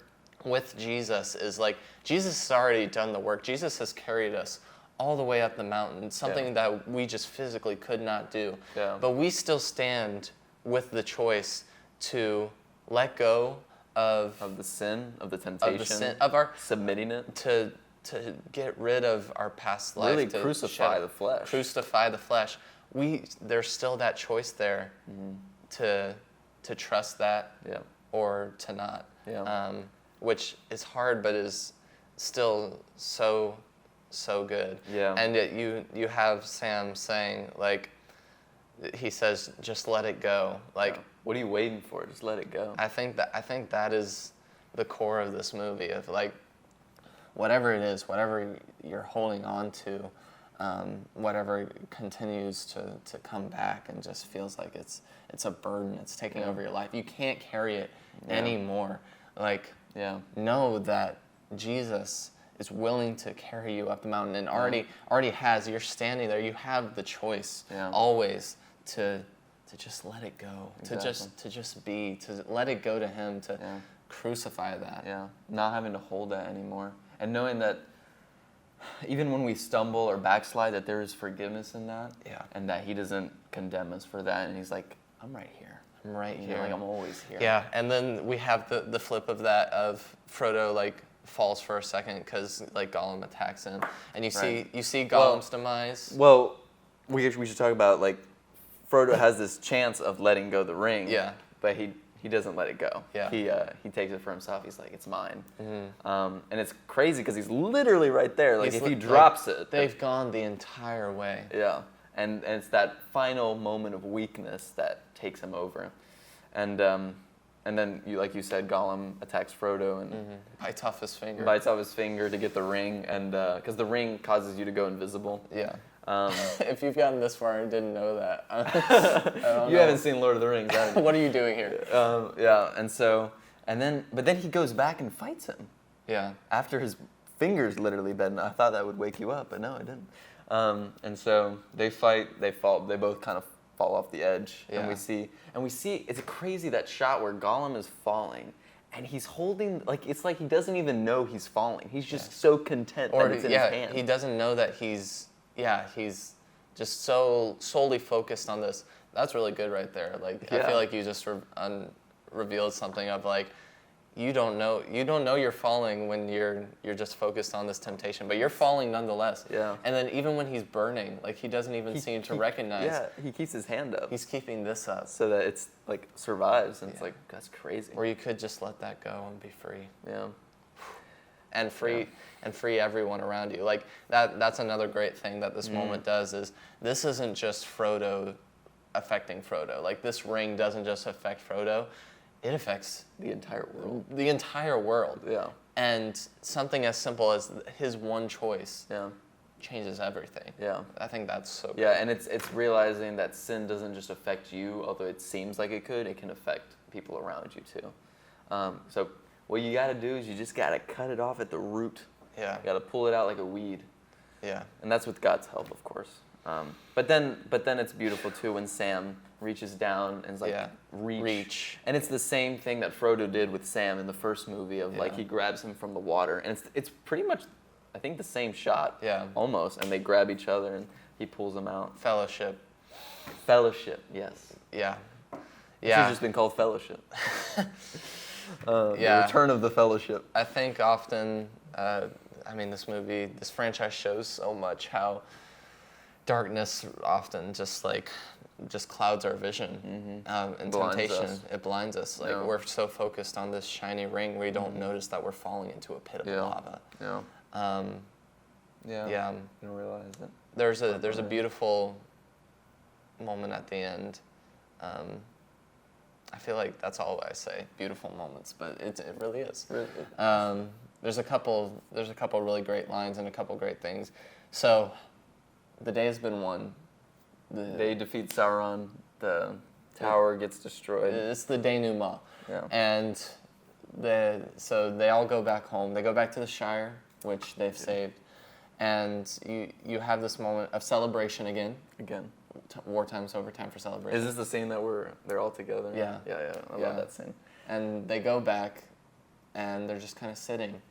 with Jesus, is like, Jesus has already done the work. Jesus has carried us all the way up the mountain, something that we just physically could not do. Yeah. But we still stand with the choice to let go of the sin, of the temptation, of our submitting it, to get rid of our past life, really to crucify the flesh. Crucify the flesh. There's still that choice there to trust that or to not. Yeah. Which is hard, but is still so good. Yeah. And yet you have Sam saying, like, he says, just let it go. Like, what are you waiting for? Just let it go. I think that is the core of this movie, of like, whatever it is, whatever you're holding on to, whatever continues to come back and just feels like it's a burden, it's taking over your life. You can't carry it anymore. Like, know that Jesus is willing to carry you up the mountain, and already has. You're standing there. You have the choice always to just let it go, to just be, to let it go to Him, to crucify that. Yeah, not having to hold that anymore, and knowing that even when we stumble or backslide, that there is forgiveness in that, and that He doesn't condemn us for that, and He's like, I'm right here. I'm right here. Like, I'm always here. Yeah, and then we have the flip of that, of Frodo, like, falls for a second because, like, Gollum attacks him, and you see Gollum's demise. Well, we should talk about, like, Frodo has this chance of letting go the ring. Yeah. But he doesn't let it go. Yeah. He takes it for himself. He's like, it's mine. And it's crazy because he's literally right there. Like, if he drops it, they've gone the entire way. Yeah. And it's that final moment of weakness that takes him over. And then, like you said, Gollum attacks Frodo and bites off his finger. Bites off his finger to get the ring, and because the ring causes you to go invisible. Yeah. If you've gotten this far and didn't know that, I don't you know. haven't seen Lord of the Rings, have you? What are you doing here? But then he goes back and fights him. Yeah. After his fingers literally bent. I thought that would wake you up, but no, it didn't. And so they fight. They fall. They both kind of fall off the edge. Yeah. And we see. It's crazy, that shot where Gollum is falling, and he's holding, like, it's like he doesn't even know he's falling. He's just so content that it's in his hand. He doesn't know that he's just so solely focused on this. That's really good right there. Like, I feel like you just revealed something of, like, you don't know you're falling when you're just focused on this temptation, but you're falling nonetheless. Yeah. And then even when he's burning, like, he doesn't even seem to recognize. Yeah, he keeps his hand up. He's keeping this up so that it's, like, survives, and it's like, that's crazy. Or you could just let that go and be free. Yeah. And free everyone around you. Like, that's another great thing that this moment does, is this isn't just Frodo affecting Frodo. Like, this ring doesn't just affect Frodo. It affects the entire world. The entire world. Yeah. And something as simple as his one choice changes everything. Yeah. I think that's so cool. Yeah, and it's realizing that sin doesn't just affect you, although it seems like it could. It can affect people around you too. So what you got to do is you just got to cut it off at the root. Yeah. You got to pull it out like a weed. Yeah. And that's with God's help, of course. But then it's beautiful too when Sam reaches down and is like, Yeah. Reach. And it's the same thing that Frodo did with Sam in the first movie of like he grabs him from the water, and it's pretty much, I think, the same shot. Yeah. Almost, and they grab each other and he pulls them out. Fellowship. Fellowship, yes. Yeah. It's Yeah. just been called Fellowship. Yeah. The return of the Fellowship. I think often, this franchise shows so much how darkness often just clouds our vision, and Blinds temptation. us. It blinds us. Like we're so focused on this shiny ring, we don't notice that we're falling into a pit of lava. Yeah. Yeah. I didn't realize it. There's a beautiful moment at the end. I feel like that's all I say, beautiful moments, but it really is. There's a couple really great lines and a couple great things. So, the day has been won. They defeat Sauron. The tower gets destroyed. It's the denouement. Yeah. And so they all go back home. They go back to the Shire, which they've saved. And you have this moment of celebration again. Wartime's over, time for celebration. Is this the scene that they're all together? Yeah. Yeah. I love that scene. And they go back, and they're just kind of sitting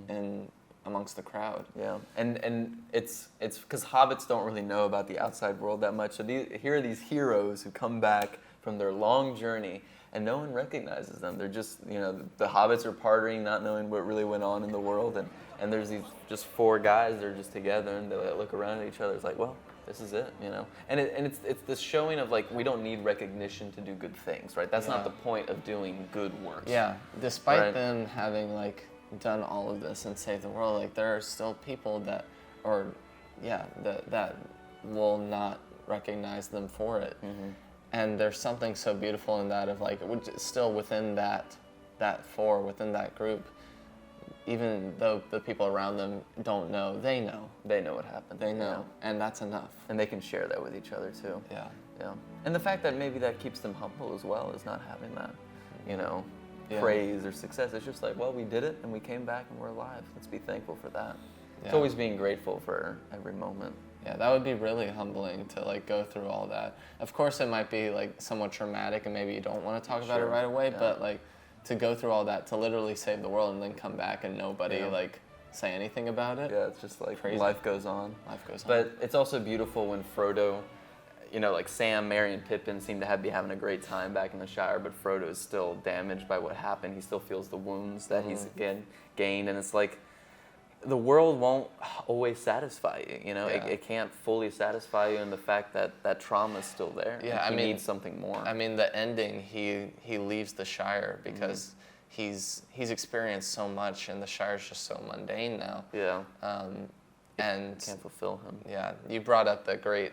in amongst the crowd. Yeah, and it's because hobbits don't really know about the outside world that much. So here are these heroes who come back from their long journey, and no one recognizes them. They're just, the hobbits are partying, not knowing what really went on in the world, and there's these just four guys. They're just together, and they look around at each other. It's like, well, this is it, And it's this showing of like we don't need recognition to do good things, right? That's not the point of doing good works. Yeah, despite them having done all of this and saved the world, there are still people that will not recognize them for it. And there's something so beautiful in that of still within that within that group, even though the people around them don't know, they know. They know what happened. They know, and that's enough. And they can share that with each other too. Yeah. Yeah. And the fact that maybe that keeps them humble as well is not having that, praise or success. It's just like, well, we did it and we came back and we're alive. Let's be thankful for that. It's always being grateful for every moment. Yeah, that would be really humbling to go through all that. Of course, it might be somewhat traumatic and maybe you don't want to talk about it right away, but to go through all that, to literally save the world and then come back and nobody say anything about it. Yeah, it's just crazy. Life goes on. Life goes on. But it's also beautiful when Frodo, Sam, Merry, and Pippin seem to be having a great time back in the Shire, but Frodo is still damaged by what happened. He still feels the wounds that he's gained, and it's like the world won't always satisfy you. It can't fully satisfy you, and the fact that trauma is still there. Yeah, he needs something more. I mean, the ending, he leaves the Shire because he's experienced so much, and the Shire's just so mundane now. Yeah. And can't fulfill him. Yeah, you brought up the great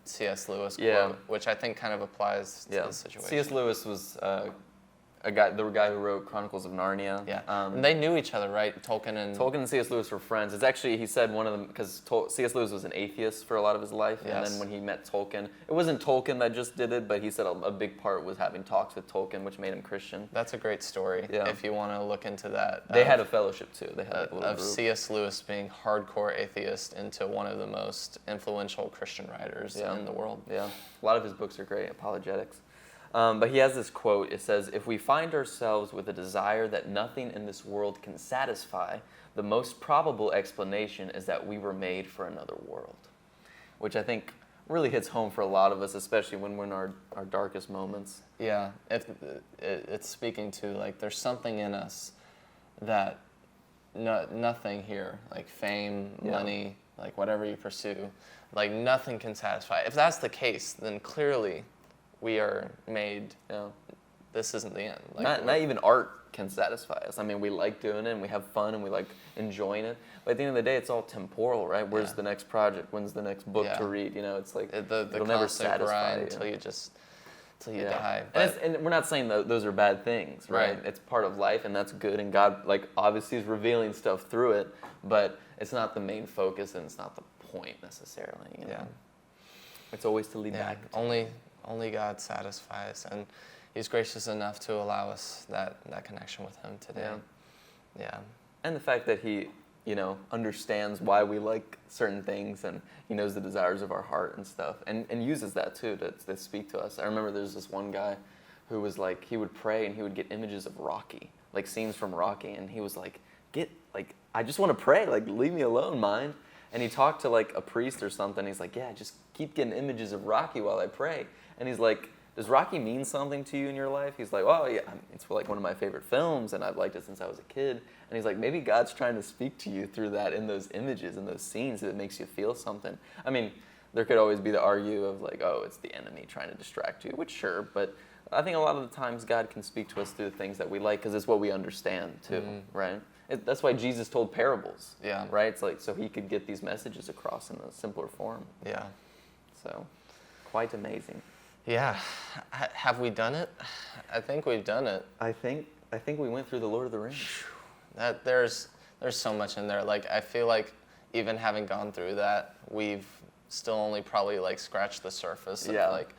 C.S. Lewis quote, which I think kind of applies to the situation. C.S. Lewis was the guy who wrote Chronicles of Narnia. Yeah, and they knew each other, right? Tolkien and C.S. Lewis were friends. It's actually, he said one of them, because C.S. Lewis was an atheist for a lot of his life, and then when he met Tolkien, it wasn't Tolkien that just did it, but he said a big part was having talks with Tolkien, which made him Christian. That's a great story, if you want to look into that. They had a fellowship, too. They had a little group. C.S. Lewis being hardcore atheist into one of the most influential Christian writers in the world. Yeah, a lot of his books are great, apologetics. But he has this quote. It says, "If we find ourselves with a desire that nothing in this world can satisfy, the most probable explanation is that we were made for another world." Which I think really hits home for a lot of us, especially when we're in our darkest moments. Yeah, it's speaking to, there's something in us that nothing here, fame, money, whatever you pursue, nothing can satisfy. If that's the case, then clearly we are made, this isn't the end. Not even art can satisfy us. I mean, we like doing it, and we have fun, and we like enjoying it. But at the end of the day, it's all temporal, right? Where's the next project? When's the next book to read? It's it'll never satisfy you. Until you die. And we're not saying that those are bad things, right? It's part of life, and that's good, and God, obviously is revealing stuff through it, but it's not the main focus, and it's not the point necessarily, It's always to lead back. Only God satisfies, and He's gracious enough to allow us that connection with Him today. Yeah. And the fact that He understands why we like certain things, and he knows the desires of our heart and stuff, and uses that too to speak to us. I remember there's this one guy who was like, he would pray and he would get images of Rocky, like scenes from Rocky, and he was like, I just want to pray, like leave me alone, mind. And he talked to like a priest or something. He's like, yeah, just keep getting images of Rocky while I pray. And he's like, does Rocky mean something to you in your life? He's like, well, yeah, it's like one of my favorite films, and I've liked it since I was a kid. And he's like, maybe God's trying to speak to you through that in those images, in those scenes, that makes you feel something. I mean, there could always be the argue of like, oh, it's the enemy trying to distract you, which sure, but I think a lot of the times God can speak to us through the things that we like because it's what we understand too, right? That's why Jesus told parables, right? It's like so he could get these messages across in a simpler form. Yeah. So, quite amazing. Yeah. Have we done it? I think we've done it. I think we went through the Lord of the Rings. That there's so much in there. Like I feel like even having gone through that, we've still only probably like scratched the surface of like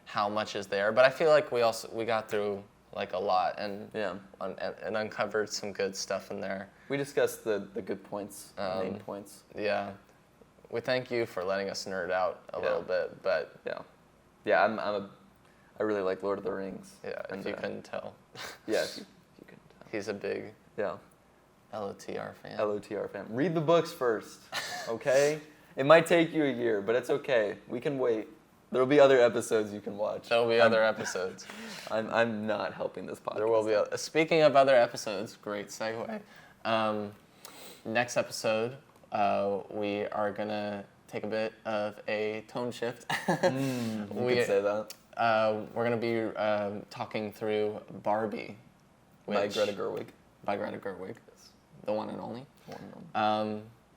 how much is there. But I feel like we got through like a lot and and uncovered some good stuff in there. We discussed the good points, main points. Yeah. We thank you for letting us nerd out a little bit, but I really like Lord of the Rings. Yeah, if you couldn't tell. Yeah, if you couldn't tell. He's a big LOTR fan. LOTR fan. Read the books first, okay? It might take you a year, but it's okay. We can wait. There'll be other episodes you can watch. There'll be other episodes. I'm not helping this podcast. There will be. Speaking of other episodes, great segue. Next episode, we are gonna take a bit of a tone shift. You could say that. We're gonna be talking through Barbie, By Greta Gerwig. By Greta Gerwig, the one and only.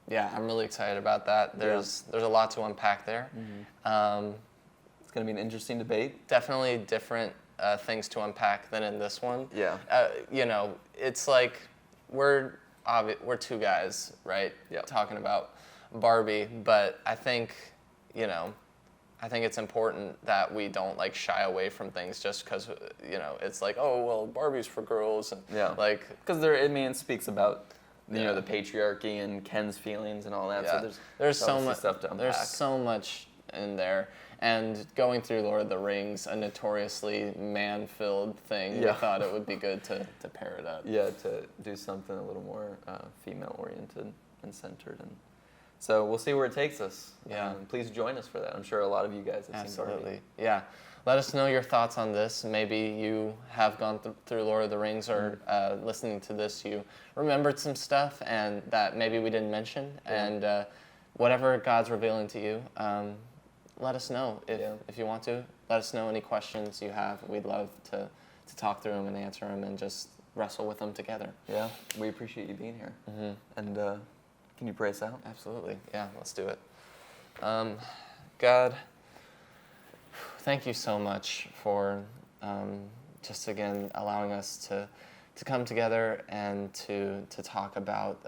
Yeah, I'm really excited about that. There's a lot to unpack there. It's going to be an interesting debate. Definitely different things to unpack than in this one. Yeah. It's like we're two guys, right? Yep. Talking about Barbie, but I think it's important that we don't like shy away from things just because it's like, oh well, Barbie's for girls, and because it speaks about the patriarchy and Ken's feelings and all that. Yeah. So there's so much stuff to unpack. There's so much in there. And going through Lord of the Rings, a notoriously man-filled thing, we thought it would be good to pair it up. Yeah, to do something a little more female-oriented and centered. And so we'll see where it takes us. Yeah. Please join us for that. I'm sure a lot of you guys have seen Barbie. Absolutely. Yeah. Let us know your thoughts on this. Maybe you have gone through Lord of the Rings or listening to this, you remembered some stuff and that maybe we didn't mention. Yeah. And whatever God's revealing to you, let us know if you want to. Let us know any questions you have. We'd love to talk through them and answer them and just wrestle with them together. Yeah, we appreciate you being here. And can you pray us out? Absolutely. Yeah, let's do it. God, thank you so much for just again allowing us to come together and to talk about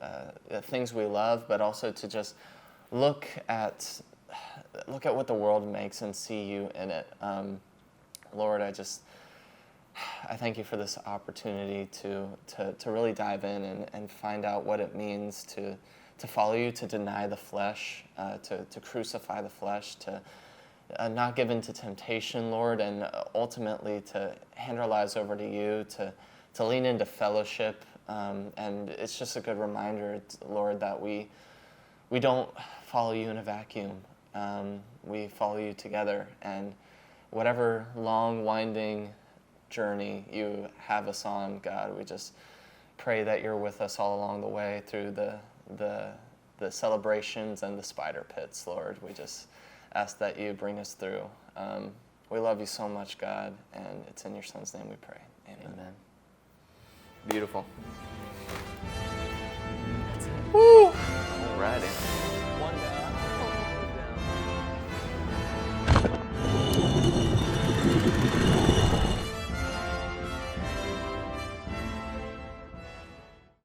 the things we love, but also to just look at what the world makes and see you in it. Lord, I thank you for this opportunity to really dive in and find out what it means to follow you, to deny the flesh, to crucify the flesh, to not give in to temptation, Lord, and ultimately to hand our lives over to you, to lean into fellowship. And it's just a good reminder, Lord, that we don't follow you in a vacuum. We follow you together, and whatever long, winding journey you have us on, God, we just pray that you're with us all along the way through the celebrations and the spider pits, Lord. We just ask that you bring us through. We love you so much, God, and it's in your Son's name we pray. Amen. Beautiful. Woo! Alrighty.